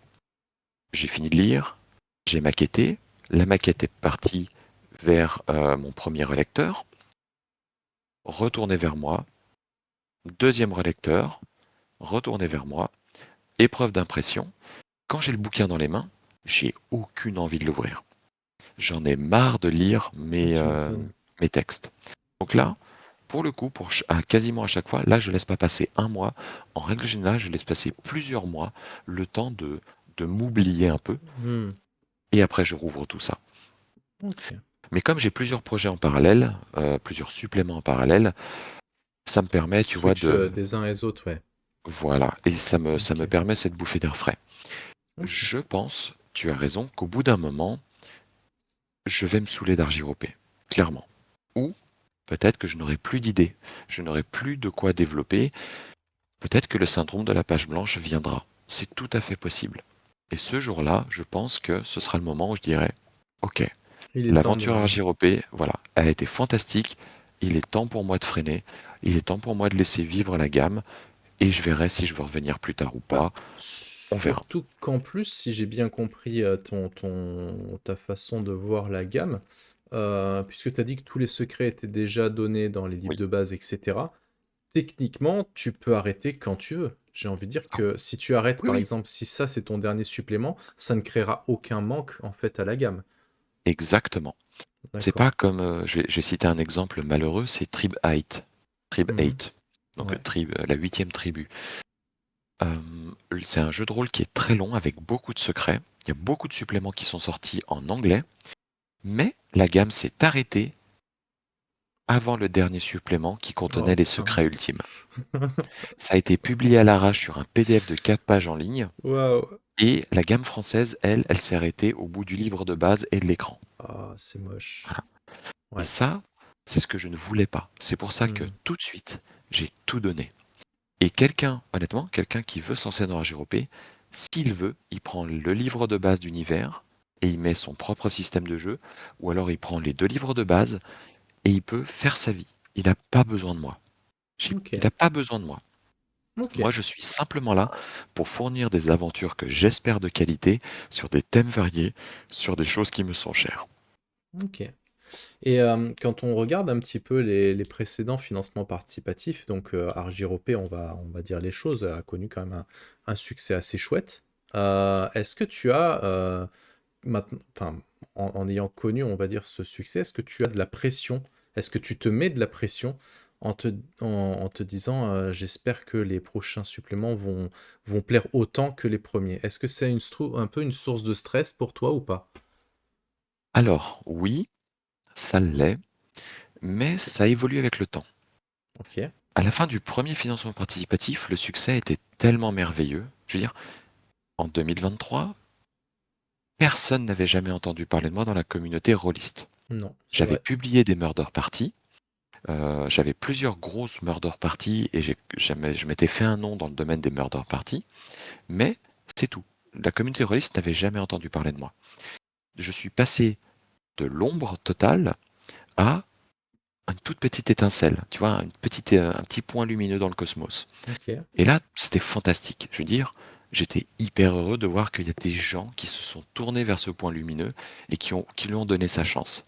J'ai fini de lire, j'ai maquetté. La maquette est partie vers mon premier relecteur, retourné vers moi, deuxième relecteur, retourné vers moi, épreuve d'impression. Quand j'ai le bouquin dans les mains, j'ai aucune envie de l'ouvrir. J'en ai marre de lire tu m'étonnes. mes textes. Donc là, pour le coup, quasiment à chaque fois, là, je laisse pas passer un mois. En règle générale, je laisse passer plusieurs mois, le temps de m'oublier un peu, Hmm, et après, je rouvre tout ça. ok. Mais comme j'ai plusieurs projets en parallèle, plusieurs suppléments en parallèle, ça me permet, tu vois, Switch de... des uns et autres, ouais. Voilà, et ça me Ok. permet cette bouffée d'air frais. Ok. Je pense, tu as raison, qu'au bout d'un moment, je vais me saouler d'argiropée, clairement. Ou peut-être que je n'aurai plus d'idées, je n'aurai plus de quoi développer, peut-être que le syndrome de la page blanche viendra. C'est tout à fait possible. Et ce jour-là, je pense que ce sera le moment où je dirai, OK, Il est temps l'aventure de... argiropée, voilà, elle a été fantastique, il est temps pour moi de freiner, il est temps pour moi de laisser vivre la gamme, et je verrai si je veux revenir plus tard ou Bah, pas, on verra. surtout qu'en plus, si j'ai bien compris ta façon de voir la gamme, puisque tu as dit que tous les secrets étaient déjà donnés dans les livres Oui. de base, etc., techniquement, tu peux arrêter quand tu veux. J'ai envie de dire Ah, que si tu arrêtes, oui, par oui, exemple, si ça c'est ton dernier supplément, ça ne créera aucun manque en fait à la gamme. exactement. C'est D'accord. pas comme, je vais citer un exemple malheureux, c'est Tribe 8. Tribe Mhm. 8. Donc Ouais. la huitième tribu. C'est un jeu de rôle qui est très long avec beaucoup de secrets. Il y a beaucoup de suppléments qui sont sortis en anglais, mais la gamme s'est arrêtée avant le dernier supplément qui Oh contenait les putain. secrets ultimes. Ça a été publié à l'arrache sur un PDF de 4 pages en ligne, Waouh. et la gamme française, elle s'est arrêtée au bout du livre de base et de l'écran. Ah, c'est moche. Voilà. Et Ouais. ça, c'est ce que je ne voulais pas. C'est pour ça que Mhm. tout de suite, j'ai tout donné. Et quelqu'un, honnêtement, quelqu'un qui veut se lancer dans RGOP, s'il veut, il prend le livre de base d'univers et il met son propre système de jeu, ou alors il prend les deux livres de base et il peut faire sa vie. Il n'a pas besoin de moi. Ok. Il n'a pas besoin de moi. Ok. Moi, je suis simplement là pour fournir des aventures que j'espère de qualité, sur des thèmes variés, sur des choses qui me sont chères. Ok. Et quand on regarde un petit peu les précédents financements participatifs, donc Argiropé, on va dire les choses, a connu quand même un succès assez chouette. Est-ce que tu as, enfin, en ayant connu, on va dire, ce succès, est-ce que tu as de la pression? Est-ce que tu te mets de la pression en te disant, j'espère que les prochains suppléments vont plaire autant que les premiers? Est-ce que c'est un peu une source de stress pour toi ou pas? Alors, oui, ça l'est, mais ça évolue avec le temps. Ok. À la fin du premier financement participatif, le succès était tellement merveilleux. Je veux dire, en 2023, personne n'avait jamais entendu parler de moi dans la communauté rôliste. Non, c'est J'avais vrai. publié des murder parties, j'avais plusieurs grosses murder parties et je m'étais fait un nom dans le domaine des murder parties, mais c'est tout. La communauté rôliste n'avait jamais entendu parler de moi. Je suis passé de l'ombre totale à une toute petite étincelle, tu vois, un petit point lumineux dans le cosmos. Ok. Et là, c'était fantastique. Je veux dire, j'étais hyper heureux de voir qu'il y a des gens qui se sont tournés vers ce point lumineux et qui lui ont donné sa chance.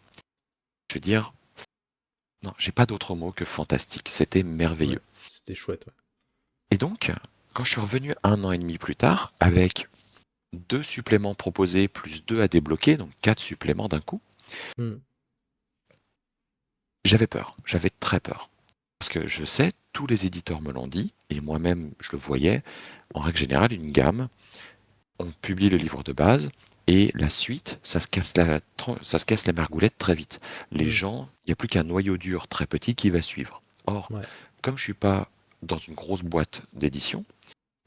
Je veux dire, non, j'ai pas d'autre mot que fantastique. C'était Ouais, merveilleux. c'était chouette, ouais. Et donc, quand je suis revenu un an et demi plus tard, avec deux suppléments proposés plus deux à débloquer, donc quatre suppléments d'un coup, Hmm. j'avais peur. J'avais très peur. Parce que je sais, tous les éditeurs me l'ont dit, et moi-même je le voyais, en règle générale, une gamme, on publie le livre de base et la suite, ça se casse la margoulette très vite. Les Hmm. gens, il n'y a plus qu'un noyau dur très petit qui va suivre. Or, Ouais. comme je suis pas dans une grosse boîte d'édition,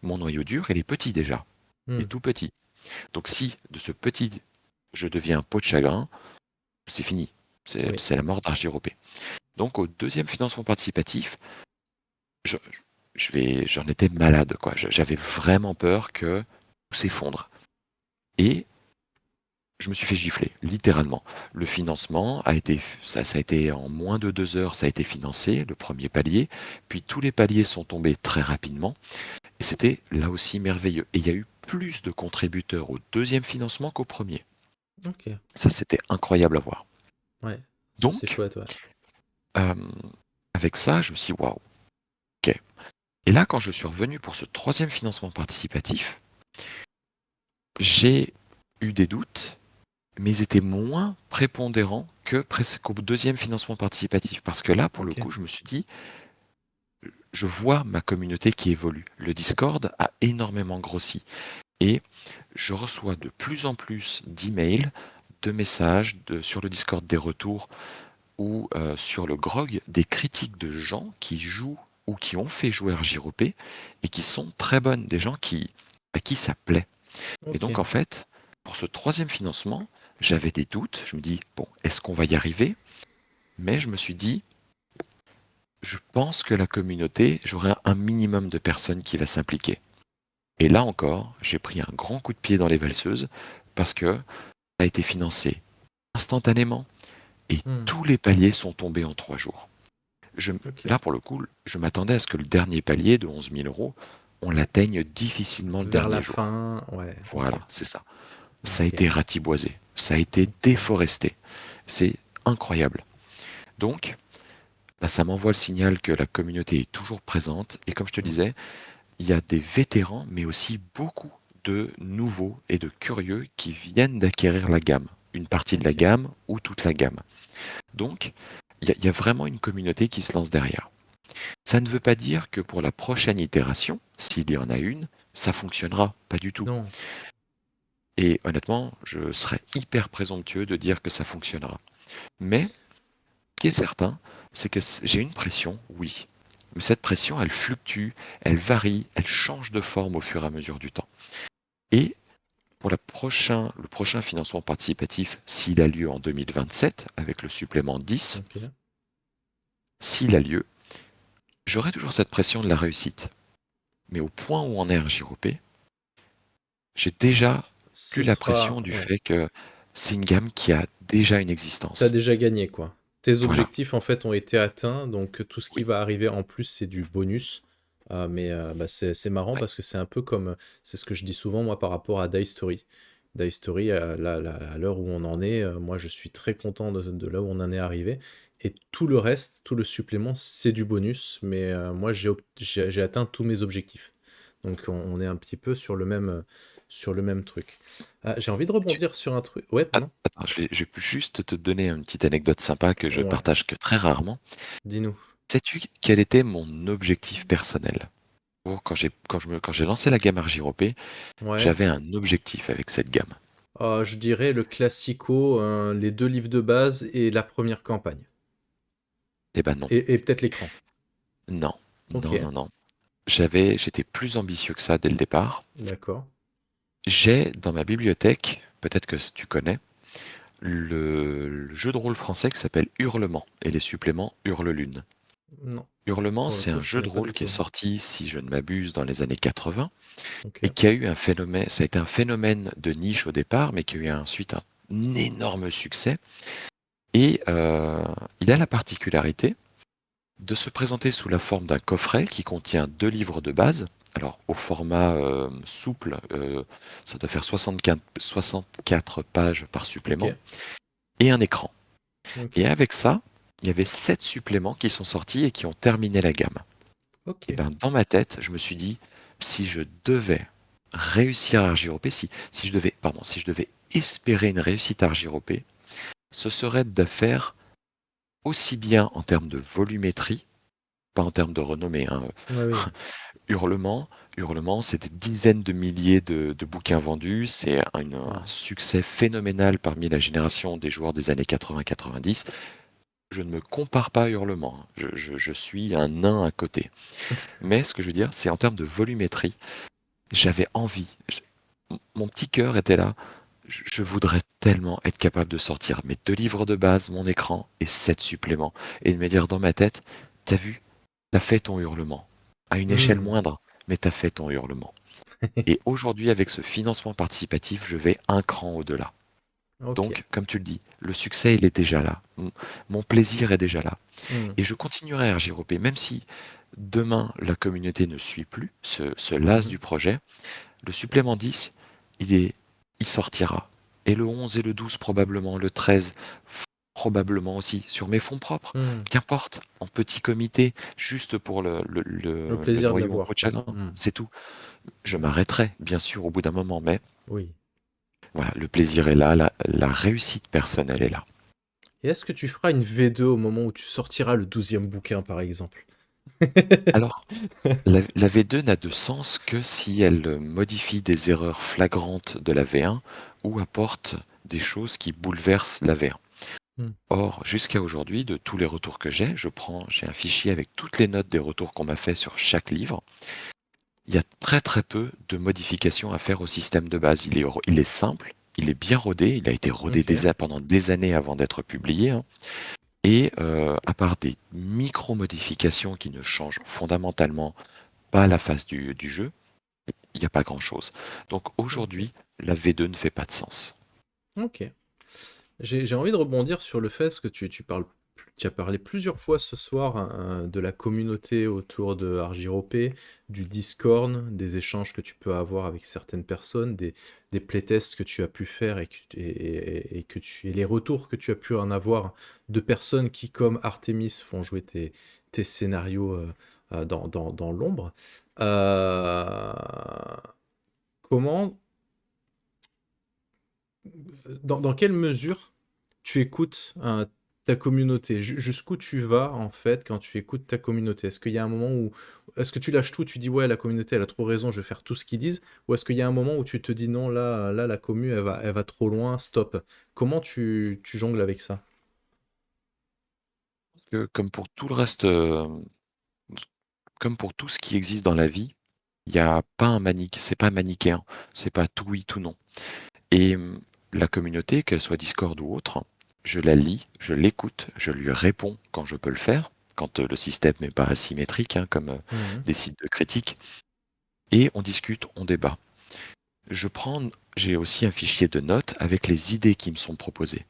mon noyau dur, il est petit déjà, il Hmm. est tout petit. Donc si de ce petit, je deviens un pot de chagrin, c'est fini. Oui. C'est la mort d'Argiropé. Donc au deuxième financement participatif, je, j'en étais malade, quoi. J'avais vraiment peur que tout s'effondre. Et je me suis fait gifler, littéralement. Le financement a été, ça a été en moins de 2 heures, ça a été financé, le premier palier. Puis tous les paliers sont tombés très rapidement. Et c'était là aussi merveilleux. Et il y a eu plus de contributeurs au deuxième financement qu'au premier. Ok. Ça, c'était incroyable à voir. Ouais. Ça, c'est Donc, chouette, ouais. euh, avec ça, je me suis dit, waouh, ok. Et là, quand je suis revenu pour ce troisième financement participatif, j'ai eu des doutes, mais ils étaient moins prépondérants qu'au deuxième financement participatif. Parce que là, pour le Ok. coup, je me suis dit, je vois ma communauté qui évolue. Le Discord a énormément grossi. Et je reçois de plus en plus d'emails, de messages, sur le Discord des retours ou sur le Grog des critiques de gens qui jouent ou qui ont fait jouer RJROP et qui sont très bonnes, des gens à qui ça plaît. Et Ok. donc en fait, pour ce troisième financement, j'avais des doutes. Je me dis, bon, est-ce qu'on va y arriver? Mais je me suis dit, je pense que la communauté, j'aurai un minimum de personnes qui va s'impliquer. Et là encore, j'ai pris un grand coup de pied dans les valseuses parce que ça a été financé instantanément et Hmm. tous les paliers sont tombés en 3 jours. Je, Ok. là, pour le coup, je m'attendais à ce que le dernier palier de 11 000 euros, on l'atteigne difficilement le Vers la dernier jour. fin, ouais. Ok. Voilà, c'est ça. Ça a Ok. été ratiboisé, ça a été Ok. déforesté. C'est incroyable. Donc, bah, ça m'envoie le signal que la communauté est toujours présente. Et comme je te Hmm. disais, il y a des vétérans, mais aussi beaucoup de nouveaux et de curieux qui viennent d'acquérir la gamme, une partie de la Ok. gamme ou toute la gamme. Donc, il y a vraiment une communauté qui se lance derrière. Ça ne veut pas dire que pour la prochaine itération, s'il y en a une, ça fonctionnera, pas du tout. Non. Et honnêtement, je serais hyper présomptueux de dire que ça fonctionnera. Mais, ce qui est certain, c'est que j'ai une pression, oui. Mais cette pression, elle fluctue, elle varie, elle change de forme au fur et à mesure du temps. Et pour le prochain financement participatif, s'il a lieu en 2027, avec le supplément 10, Ok. s'il a lieu, j'aurai toujours cette pression de la réussite. Mais au point où on est un JROP, j'ai déjà Ce plus la pression sera, du ouais. fait que c'est une gamme qui a déjà une T'as existence. déjà gagné, quoi. Tes Voilà, objectifs, en fait, ont été atteints, donc tout ce qui oui, va arriver en plus, c'est du bonus. Mais bah, c'est marrant ouais, parce que c'est un peu comme, c'est ce que je dis souvent, moi, par rapport à Die Story. Die Story, à l'heure où on en est, moi, je suis très content de là où on en est arrivé. Et tout le reste, tout le supplément, c'est du bonus. Mais moi, j'ai atteint tous mes objectifs. Donc, on est un petit peu sur le même truc. J'ai envie de tu- rebondir sur un truc. Ouais, pardon. Attends, je vais juste te donner une petite anecdote sympa que je Ouais, partage que très rarement. dis-nous. Sais-tu quel était mon objectif personnel? Quand j'ai lancé la gamme RJROP, Ouais. j'avais un objectif avec cette gamme. Je dirais le classico, les 2 livres de base et la première campagne. Eh ben non, Et peut-être l'écran. non, non, OK, non, non. J'étais plus ambitieux que ça dès le départ. d'accord. J'ai dans ma bibliothèque, peut-être que tu connais, le jeu de rôle français qui s'appelle Hurlement et les suppléments Hurle-Lune. Non, Hurlement, pour le c'est coup, un je jeu de connais pas rôle du qui est tout. sorti, si je ne m'abuse, dans les années 80 et OK, qui a eu un phénomène, ça a été un phénomène de niche au départ, mais qui a eu ensuite un énorme succès. Et il a la particularité de se présenter sous la forme d'un coffret qui contient 2 livres de base. Alors, au format souple, ça doit faire 64 pages par supplément, OK, et un écran. Et OK, avec ça, il y avait 7 suppléments qui sont sortis et qui ont terminé la gamme. Et OK. ben, dans ma tête, je me suis dit, si je devais réussir à RJROP, si je devais espérer une réussite à RJROP, ce serait de faire aussi bien en termes de volumétrie, pas en termes de renommée, hein, Oui, oui. Hurlement, Hurlement, c'est des dizaines de milliers de bouquins vendus. C'est un Waouh. succès phénoménal parmi la génération des joueurs des années 80-90. Je ne me compare pas à Hurlement, hein. Je suis un nain à côté. Mais ce que je veux dire, c'est en termes de volumétrie, j'avais envie. Mon petit cœur était là. Je voudrais tellement être capable de sortir mes 2 livres de base, mon écran et 7 suppléments. Et de me dire dans ma tête, t'as vu, t'as fait ton hurlement. À une échelle Mmh. moindre, mais t'as fait ton hurlement. Et aujourd'hui, avec ce financement participatif, je vais un cran au-delà. OK. Donc, comme tu le dis, le succès, il est déjà là. Mon plaisir est déjà là. Mmh. Et je continuerai à RJRP, même si demain la communauté ne suit plus, se lasse Mmh. du projet, le supplément 10, il est, il sortira. Et le 11 et le 12 probablement, le 13 probablement aussi, sur mes fonds propres. Mmh. Qu'importe, en petit comité, juste pour Le le plaisir de noyau en peau l'avoir, de quoi. chagrin, Mmh. c'est tout. Je m'arrêterai, bien sûr, au bout d'un moment, mais Oui. voilà, le plaisir est là, la réussite personnelle est là. Et est-ce que tu feras une V2 au moment où tu sortiras le 12e bouquin, par exemple? Alors, la V2 n'a de sens que si elle modifie des erreurs flagrantes de la V1 ou apporte des choses qui bouleversent la V1. Mmh. Or, jusqu'à aujourd'hui, de tous les retours que j'ai un fichier avec toutes les notes des retours qu'on m'a fait sur chaque livre. Il y a très très peu de modifications à faire au système de base. Il est simple, il est bien rodé, il a été rodé OK. pendant des années avant d'être publié, hein. Et à part des micro-modifications qui ne changent fondamentalement pas la face du jeu, il n'y a pas grand-chose. Donc OK. aujourd'hui, la V2 ne fait pas de sens. OK. J'ai envie de rebondir sur le fait que tu as parlé plusieurs fois ce soir, de la communauté autour de Argiropé, du Discord, des échanges que tu peux avoir avec certaines personnes, des playtests que tu as pu faire et les retours que tu as pu en avoir de personnes qui, comme Artemis, font jouer tes scénarios dans l'ombre. Euh, comment dans quelle mesure tu écoutes ta communauté? Jusqu'où tu vas en fait quand tu écoutes ta communauté? Est-ce qu'il y a un moment où est-ce que tu lâches tout, tu dis ouais la communauté elle a trop raison, je vais faire tout ce qu'ils disent, ou est-ce qu'il y a un moment où tu te dis non là la commu elle va trop loin, stop. Comment tu jongles avec ça? Parce que comme pour tout le reste, comme pour tout ce qui existe dans la vie, il y a pas c'est pas manichéen, c'est pas tout oui, tout non. Et la communauté, qu'elle soit Discord ou autre, je la lis, je l'écoute, je lui réponds quand je peux le faire, quand le système n'est pas asymétrique, hein, comme Mhm. des sites de critique, et on discute, on débat. J'ai aussi un fichier de notes avec les idées qui me sont proposées.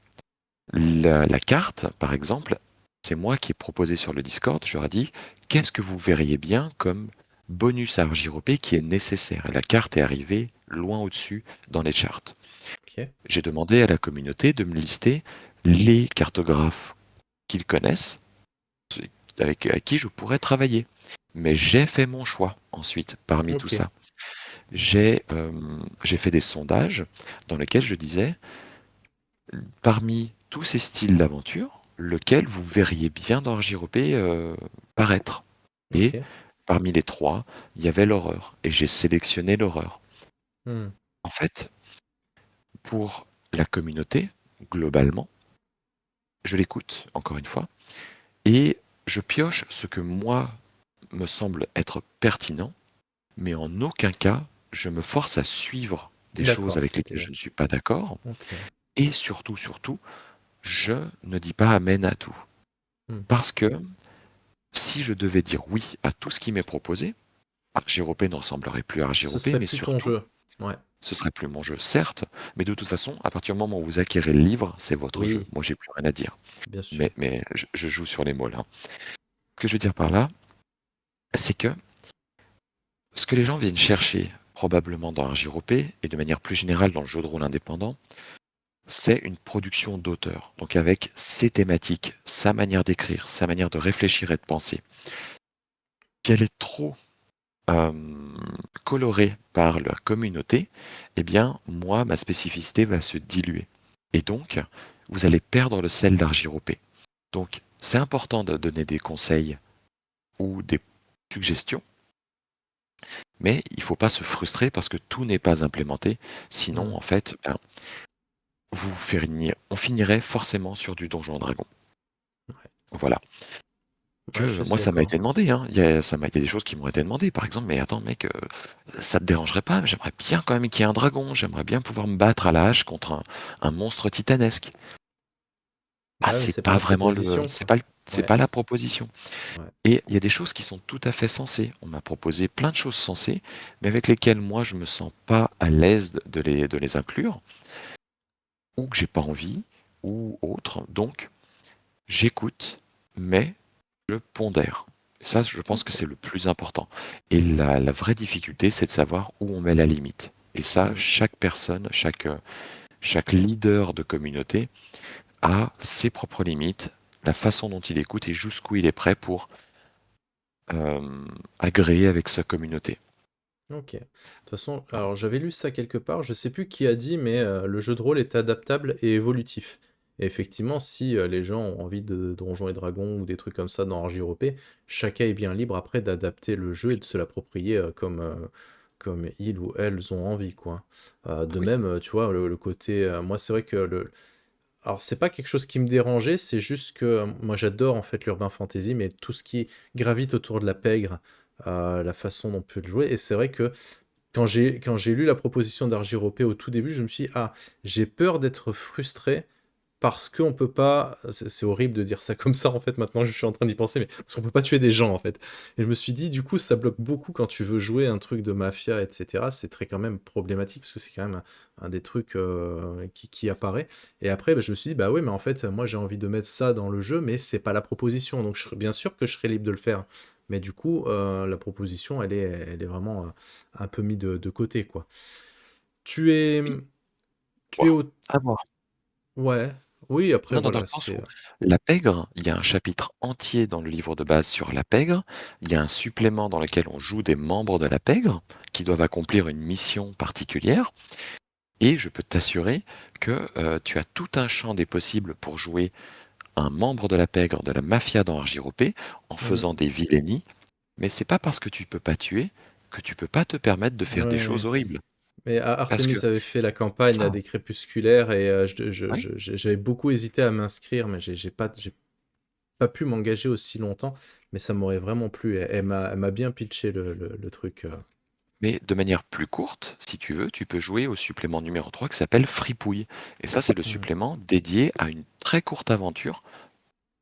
La carte, par exemple, c'est moi qui ai proposé sur le Discord, je leur ai dit, qu'est-ce que vous verriez bien comme bonus à Argiropé qui est nécessaire? Et la carte est arrivée loin au-dessus dans les charts. Ok. J'ai demandé à la communauté de me lister les cartographes qu'ils connaissent, avec qui je pourrais travailler. Mais j'ai fait mon choix ensuite parmi tout Ok. ça. J'ai fait des sondages dans lesquels je disais, parmi tous ces styles d'aventure, lequel vous verriez bien dans RJRP paraître? Et Ok. parmi les trois, il y avait l'horreur. Et j'ai sélectionné l'horreur. Hmm. En fait, pour la communauté, globalement, je l'écoute, encore une fois, et je pioche ce que moi me semble être pertinent, mais en aucun cas je me force à suivre des choses D'accord. avec Ok. lesquelles je ne suis pas d'accord, Ok. et surtout, surtout, je ne dis pas amen à tout. Hmm. Parce que si je devais dire oui à tout ce qui m'est proposé, Argyropé ne ressemblerait plus à Ce Argyropé, serait mais plus ton surtout, jeu. Ouais. ce serait plus mon jeu, certes, mais de toute façon, à partir du moment où vous acquérez le livre, c'est votre jeu. Oui, Moi, j'ai plus rien à dire. bien sûr. Mais je joue sur les mots là. Ce que je veux dire par là, c'est que ce que les gens viennent chercher, probablement dans Argyropé, et de manière plus générale dans le jeu de rôle indépendant, c'est une production d'auteur. Donc avec ses thématiques, sa manière d'écrire, sa manière de réfléchir et de penser. Si elle est trop euh, colorée par la communauté, eh bien, moi, ma spécificité va se diluer. Et donc, vous allez perdre le sel d'Argyropé. Donc, c'est important de donner des conseils ou des suggestions, Mais il faut pas se frustrer parce que tout n'est pas implémenté. Sinon, Mmh. en fait, ben, on finirait forcément sur du Donjon& Dragon. Ouais. Voilà. Ouais, je suis Que assez moi, ça m'a d'accord. été demandé, hein. Il y a des choses qui m'ont été demandées. Par exemple: «Mais attends mec, ça te dérangerait pas? J'aimerais bien quand même qu'il y ait un dragon. J'aimerais bien pouvoir me battre à la hache contre un monstre titanesque». Ah, Ouais, mais c'est c'est pas pas la vraiment proposition, quoi. c'est Ouais, pas la proposition. ouais. Et il y a des choses qui sont tout à fait sensées. On m'a proposé plein de choses sensées, mais avec lesquelles moi je me sens pas à l'aise de les inclure, ou que j'ai pas envie, ou autre. Donc j'écoute, mais je pondère. Ça, je pense que OK. c'est le plus important. Et la vraie difficulté, c'est de savoir où on met la limite. Et ça, Mmh. chaque personne, chaque leader de communauté a ses propres limites, la façon dont il écoute et jusqu'où il est prêt pour agréer avec sa communauté. OK. De toute façon, Voilà. alors j'avais lu ça quelque part, je sais plus qui a dit, mais le jeu de rôle est adaptable et évolutif. Et effectivement, si, les gens ont envie de Donjons& et Dragons ou des trucs comme ça dans RJROP, chacun est bien libre après d'adapter le jeu et Oui, de se l'approprier, comme ils ou elles ont envie, quoi. De oui, même, tu vois, le côté, moi c'est vrai que le alors c'est pas quelque chose qui me dérangeait, c'est juste que, moi j'adore en fait l'urban fantasy, mais tout ce qui gravite autour de la pègre, la façon dont on peut le jouer et c'est vrai que quand j'ai lu la proposition d'Argiropé au tout début, je me suis dit: «Ah, j'ai peur d'être frustré parce qu'on peut pas», c'est horrible de dire ça comme ça, en fait, maintenant je suis en train d'y penser, mais parce qu'on peut pas tuer des gens, en fait. Et je me suis dit: «Du coup, ça bloque beaucoup quand tu veux jouer un truc de mafia et cetera». C'est très quand même problématique parce que c'est quand même un des trucs, qui apparaît et après, bah, je me suis dit: «Bah, oui, mais en fait, moi j'ai envie de mettre ça dans le jeu, mais c'est pas la proposition, donc je serais bien sûr que je serais libre de le faire». Mais du coup, la proposition, elle est vraiment, un peu mis de côté, quoi. Tu es, oui, tu es voir, au savoir. ouais, oui, après Non, non, dans voilà, le sens c'est, où la pègre, il y a un chapitre entier dans le livre de base sur la pègre. Il y a un supplément dans lequel on joue des membres de la pègre qui doivent accomplir une mission particulière. Et je peux t'assurer que tu as tout un champ des possibles pour jouer un membre de la pègre de la mafia dans Argiropé en mmh. faisant des vilainies. Mais c'est pas parce que tu peux pas tuer que tu peux pas te permettre de Ouais, faire des ouais, choses ouais. horribles. Mais Parce que Artemis avait fait la campagne là, ça, des crépusculaires et oui, j'avais beaucoup hésité à m'inscrire, mais j'ai pas pu m'engager aussi longtemps, mais ça m'aurait vraiment plu. Elle m'a bien pitché le truc. mais de manière plus courte, si tu veux, tu peux jouer au supplément numéro 3 qui s'appelle Fripouille. Et ça, c'est le Mmh, supplément dédié à une très courte aventure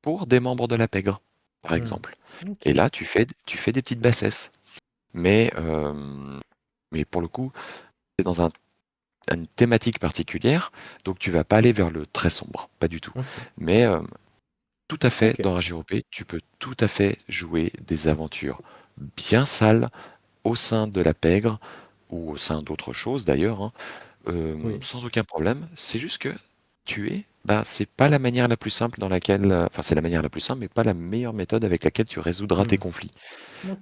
pour des membres de la pègre, par mmh. exemple. Et OK. là, tu fais des petites bassesses. Mais, mais pour le coup, c'est dans une thématique particulière, donc tu vas pas aller vers le très sombre, pas du tout. OK. Mais tout à fait, OK. dans RGOP, tu peux tout à fait jouer des aventures bien sales au sein de la pègre ou au sein d'autres choses d'ailleurs, hein, Oui. sans aucun problème. C'est juste que tuer, bah, c'est pas la manière la plus simple dans laquelle, enfin c'est la manière la plus simple, mais pas la meilleure méthode avec laquelle tu résoudras tes Mmh. conflits.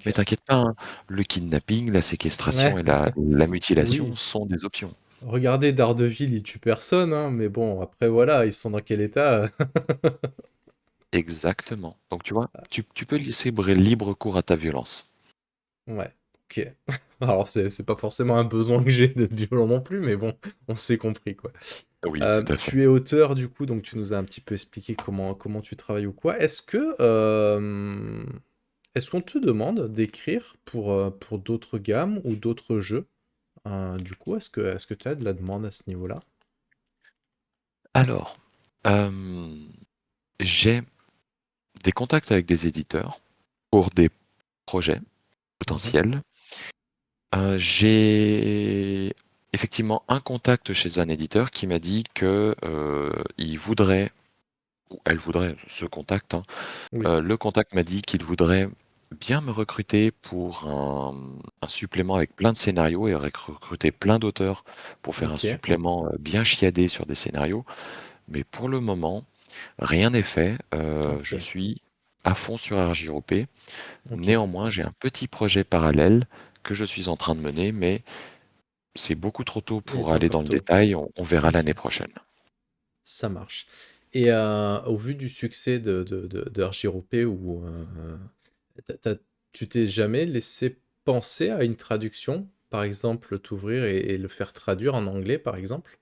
Mais OK. t'inquiète pas, hein, le kidnapping, la séquestration Ouais. et la mutilation Oui. sont des options. Regardez Daredevil, il tue personne, hein, mais bon, après voilà, ils sont dans quel état? Exactement. Donc tu vois, tu peux laisser libre cours à ta violence. Ouais, OK. Alors c'est pas forcément un besoin que j'ai d'être violent non plus, mais bon, on s'est compris, quoi. Oui, tout à fait. Tu es auteur du coup, donc tu nous as un petit peu expliqué comment tu travailles ou quoi. Est-ce qu'on te demande d'écrire pour d'autres gammes ou d'autres jeux? Du coup, est-ce que tu as de la demande à ce niveau-là? Alors, euh, j'ai des contacts avec des éditeurs pour des projets Mmh. potentiels. J'ai effectivement un contact chez un éditeur qui m'a dit que il voudrait, ou elle voudrait, ce contact, hein, Oui, le contact m'a dit qu'il voudrait bien me recruter pour un supplément avec plein de scénarios et recruter plein d'auteurs pour faire un OK, supplément bien chiadé sur des scénarios. Mais pour le moment, rien n'est fait. Je OK, suis à fond sur RJROP. OK, Néanmoins, j'ai un petit projet parallèle que je suis en train de mener, mais c'est beaucoup trop tôt il pour est aller dans encore le tôt. détail. On verra OK. l'année prochaine. Ça marche. Et au vu du succès de RJROP ou tu t'es jamais laissé pensé à une traduction? Par exemple, t'ouvrir et le faire traduire en anglais, par exemple?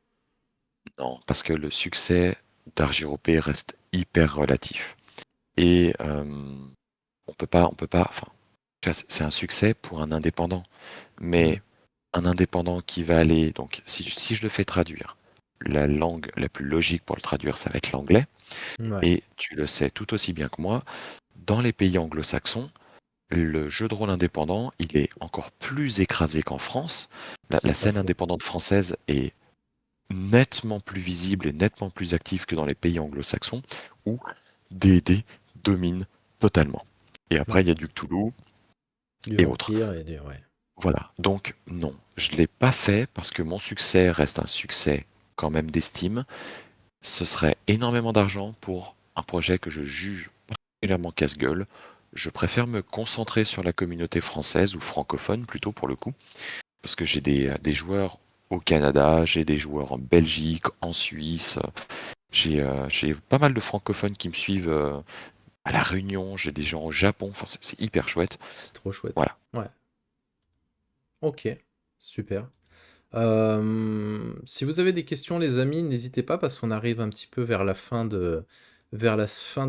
Non, parce que le succès d'Argiropé reste hyper relatif. Et on peut pas, enfin, tu vois, c'est un succès pour un indépendant. Hmm. Mais un indépendant qui va aller, donc si je le fais traduire, la langue la plus logique pour le traduire, ça va être l'anglais. Ouais, Et tu le sais tout aussi bien que moi, dans les pays anglo-saxons, le jeu de rôle indépendant, il est encore plus écrasé qu'en France. La c'est pas scène faux. indépendante française est nettement plus visible et nettement plus active que dans les pays anglo-saxons, où D&D domine totalement. Et après, Ouais. il y a du Cthulhu Du et autres. vampire et du... Ouais. Voilà. Donc, non, je ne l'ai pas fait parce que mon succès reste un succès quand même d'estime. Ce serait énormément d'argent pour un projet que je juge particulièrement casse-gueule. Je préfère me concentrer sur la communauté française ou francophone plutôt pour le coup, parce que j'ai des joueurs au Canada, j'ai des joueurs en Belgique, en Suisse, j'ai pas mal de francophones qui me suivent à La Réunion, j'ai des gens au Japon, enfin c'est hyper chouette. C'est trop chouette. Voilà. Ouais. Ok. Super. Si vous avez des questions, les amis, n'hésitez pas parce qu'on arrive un petit peu vers la fin de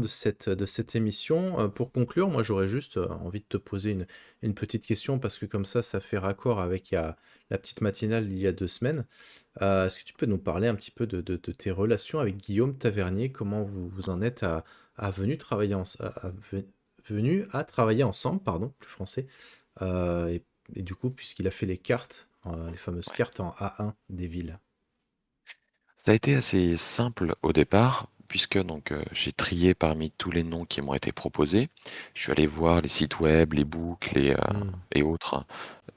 cette émission. Pour conclure, moi j'aurais juste envie de te poser une petite question parce que comme ça fait raccord avec la petite matinale il y a 2 semaines. Est-ce que tu peux nous parler un petit peu de tes relations avec Guillaume Tavernier? Comment vous en êtes venu à travailler ensemble, pardon, plus français, euh, et, et du coup, puisqu'il a fait les cartes, les fameuses Ouais. cartes en A1 des villes. Ça a été assez simple au départ, puisque donc j'ai trié parmi tous les noms qui m'ont été proposés. Je suis allé voir les sites web, les books, Hmm. et autres,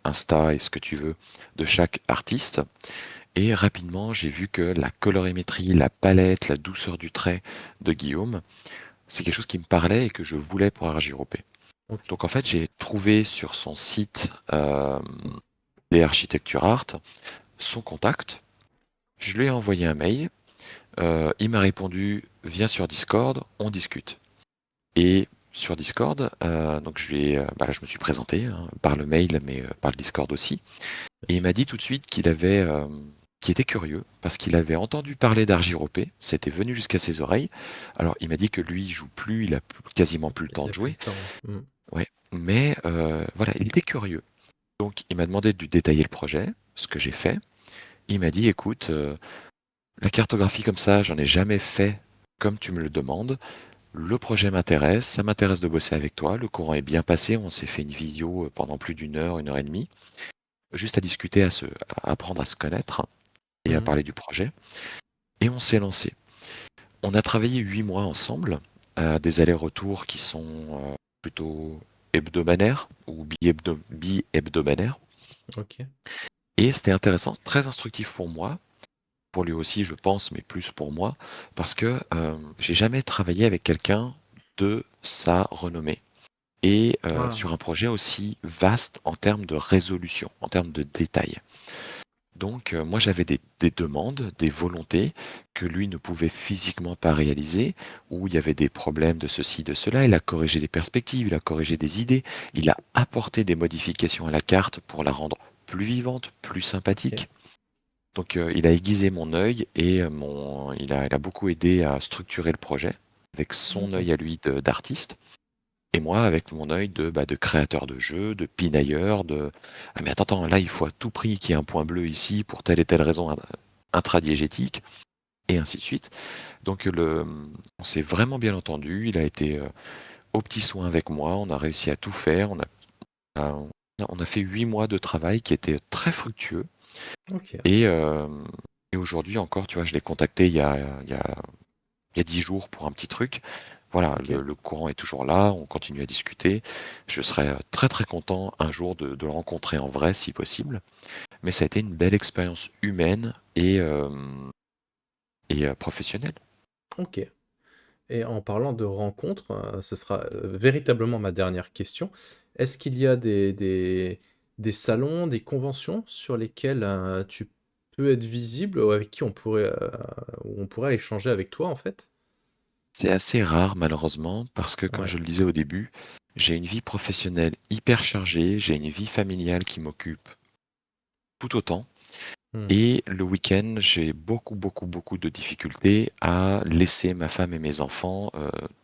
Insta et ce que tu veux, de chaque artiste. Et rapidement, j'ai vu que la colorimétrie, la palette, la douceur du trait de Guillaume, c'est quelque chose qui me parlait et que je voulais pour Argiropé. Ok. Donc en fait, j'ai trouvé sur son site les Architecture Art son contact. Je lui ai envoyé un mail. Il m'a répondu, viens sur Discord, on discute. Et sur Discord, donc bah là, je me suis présenté hein, par le mail, mais par le Discord aussi. Bien Et il sûr. m'a dit tout de suite qu'il était curieux parce qu'il avait entendu parler d'Argiropé, c'était venu jusqu'à ses oreilles. Alors il m'a dit que lui il joue plus, il a quasiment plus le Il temps a de plus le jouer, temps. Hmm. ouais. Mais voilà, il était curieux. Donc il m'a demandé de lui détailler le projet, ce que j'ai fait. Il m'a dit, écoute, la cartographie comme ça, j'en ai jamais fait comme tu me le demandes. Le projet m'intéresse, ça m'intéresse de bosser avec toi. Le courant est bien passé, on s'est fait une visio pendant plus d'une heure et demie, juste à discuter, à apprendre à se connaître et à Hmm. parler du projet. Et on s'est lancé. On a travaillé 8 mois ensemble, des allers-retours qui sont plutôt hebdomadaires ou bi-hebdomadaires. Ok. Et c'était intéressant, très instructif pour moi, pour lui aussi je pense, mais plus pour moi, parce que j'ai jamais travaillé avec quelqu'un de sa renommée. Et Ah, sur un projet aussi vaste en termes de résolution, en termes de détails. Donc moi j'avais des demandes, des volontés que lui ne pouvait physiquement pas réaliser, où il y avait des problèmes de ceci, de cela, il a corrigé des perspectives, il a corrigé des idées, il a apporté des modifications à la carte pour la rendre plus vivante, plus ok. sympathique. Donc il a aiguisé mon œil et il a beaucoup aidé à structurer le projet avec son Ok. œil à lui d'artiste. Et moi, avec mon œil de créateur de jeu, de pinailleur, ah mais attends, là il faut à tout prix qu'il y ait un point bleu ici pour telle et telle raison intradiégétique, et ainsi de suite. Donc on s'est vraiment bien entendu, il a été au petit soin avec moi, on a réussi à tout faire, a- on a fait 8 mois de travail qui étaient très fructueux, Ok. et, euh, et aujourd'hui encore, tu vois, je l'ai contacté il y a 10 jours pour un petit truc. Voilà, Ok. le courant est toujours là, on continue à discuter. Je serais très très content un jour de le rencontrer en vrai si possible. Mais ça a été une belle expérience humaine et professionnelle. Ok. Et en parlant de rencontres, ce sera véritablement ma dernière question. Est-ce qu'il y a des salons, des conventions sur lesquelles tu peux être visible ou avec qui où on pourrait échanger avec toi en fait? C'est assez rare malheureusement parce que comme Ouais, je le disais au début, j'ai une vie professionnelle hyper chargée, j'ai une vie familiale qui m'occupe tout autant. Mmh. Et le week-end, j'ai beaucoup, beaucoup, beaucoup de difficultés à laisser ma femme et mes enfants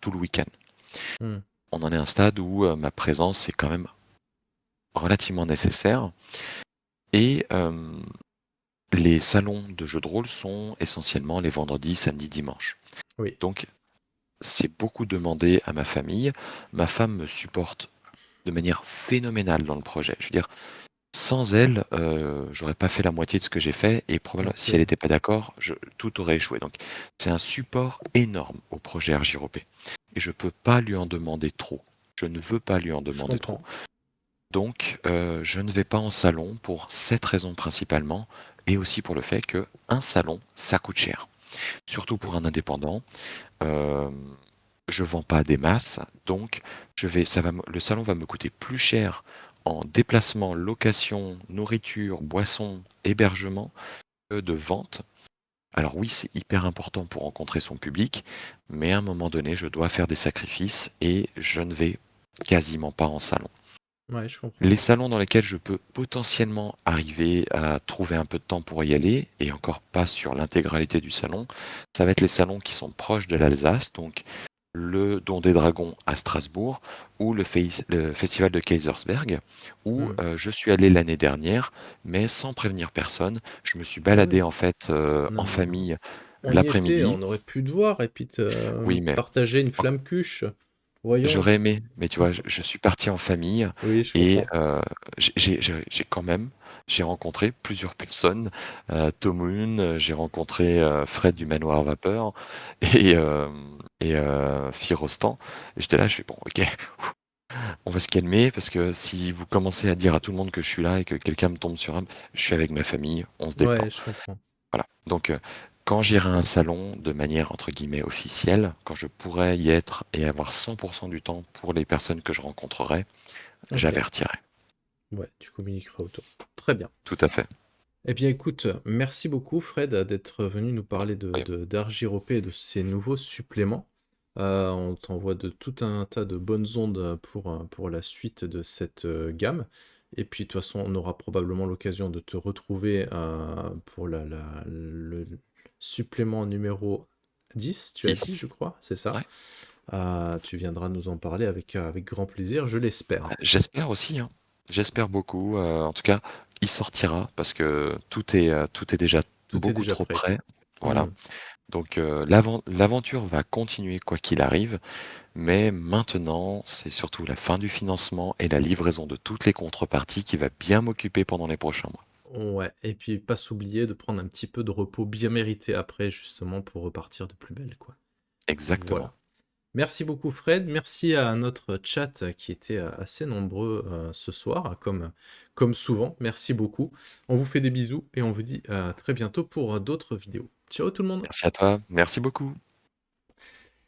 tout le week-end. Mmh. On en est à un stade où ma présence est quand même relativement nécessaire. Et les salons de jeux de rôle sont essentiellement les vendredis, samedis, dimanches. Oui. Donc, c'est beaucoup demandé à ma famille. Ma femme me supporte de manière phénoménale dans le projet. Je veux dire, sans elle, j'aurais pas fait la moitié de ce que j'ai fait et probablement si elle OK. était pas d'accord, tout aurait échoué. Donc c'est un support énorme au projet RJROP et je peux pas lui en demander trop. Je ne veux pas lui en Je demander trop. comprends. Donc je ne vais pas en salon pour cette raison principalement et aussi pour le fait que un salon, ça coûte cher. Surtout Oui. pour un indépendant. Hem, je vends pas des masses, donc le salon va me coûter plus cher en déplacement, location, nourriture, boisson, hébergement que de vente. Alors oui, c'est hyper important pour rencontrer son public, mais à un moment donné, je dois faire des sacrifices et je ne vais quasiment pas en salon. Ouais, je comprends. Les salons dans lesquels je peux potentiellement arriver à trouver un peu de temps pour y aller, et encore pas sur l'intégralité du salon, ça va être les salons qui sont proches de l'Alsace, donc le Don des Dragons à Strasbourg ou le festival de Kaysersberg, où Mmh. je suis allé l'année dernière, mais sans prévenir personne. Je me suis Ah oui. baladé en fait Non, en mais famille on y était, l'après-midi. on aurait pu te voir et puis Oui, mais partager une flamme cuche. Voyons. j'aurais aimé, mais tu vois, je suis parti en famille Oui, je et comprends. j'ai quand même j'ai rencontré plusieurs personnes, Tomoun, j'ai rencontré, Fred du Manoir Vapeur et Firostan et j'étais là, je fais: «Bon OK, on va se calmer parce que si vous commencez à dire à tout le monde que je suis là et que quelqu'un me tombe sur un je suis avec ma famille, on se détend». Ouais, je comprends. Voilà, donc quand j'irai à un salon de manière entre guillemets «officielle», quand je pourrai y être et avoir 100 du temps pour les personnes que je rencontrerai, OK. j'avertirai. Ouais, tu communiqueras autour. Très bien. Tout à fait. Eh bien, écoute, merci beaucoup, Fred, d'être venu nous parler Oui, d'Argiropé et de ces nouveaux suppléments. On t'envoie de tout un tas de bonnes ondes pour la suite de cette gamme. Et puis, de toute façon, on aura probablement l'occasion de te retrouver pour le supplément numéro 10, tu as dit, je 10. crois, c'est ça. Ouais. Tu viendras nous en parler avec grand plaisir, je l'espère. J'espère aussi, hein. J'espère beaucoup, en tout cas, il sortira parce que tout est déjà Tout est beaucoup déjà trop prêt. prêt. Voilà, Hmm. donc l'aventure va continuer quoi qu'il arrive, mais maintenant, c'est surtout la fin du financement et la livraison de toutes les contreparties qui va bien m'occuper pendant les prochains mois. Ouais, et puis pas s'oublier de prendre un petit peu de repos bien mérité après, justement, pour repartir de plus belle, quoi. Exactement. Voilà. Merci beaucoup Fred, merci à notre chat qui était assez nombreux ce soir, comme souvent. Merci beaucoup. On vous fait des bisous et on vous dit à très bientôt pour d'autres vidéos. Ciao tout le monde! Merci à toi, merci beaucoup.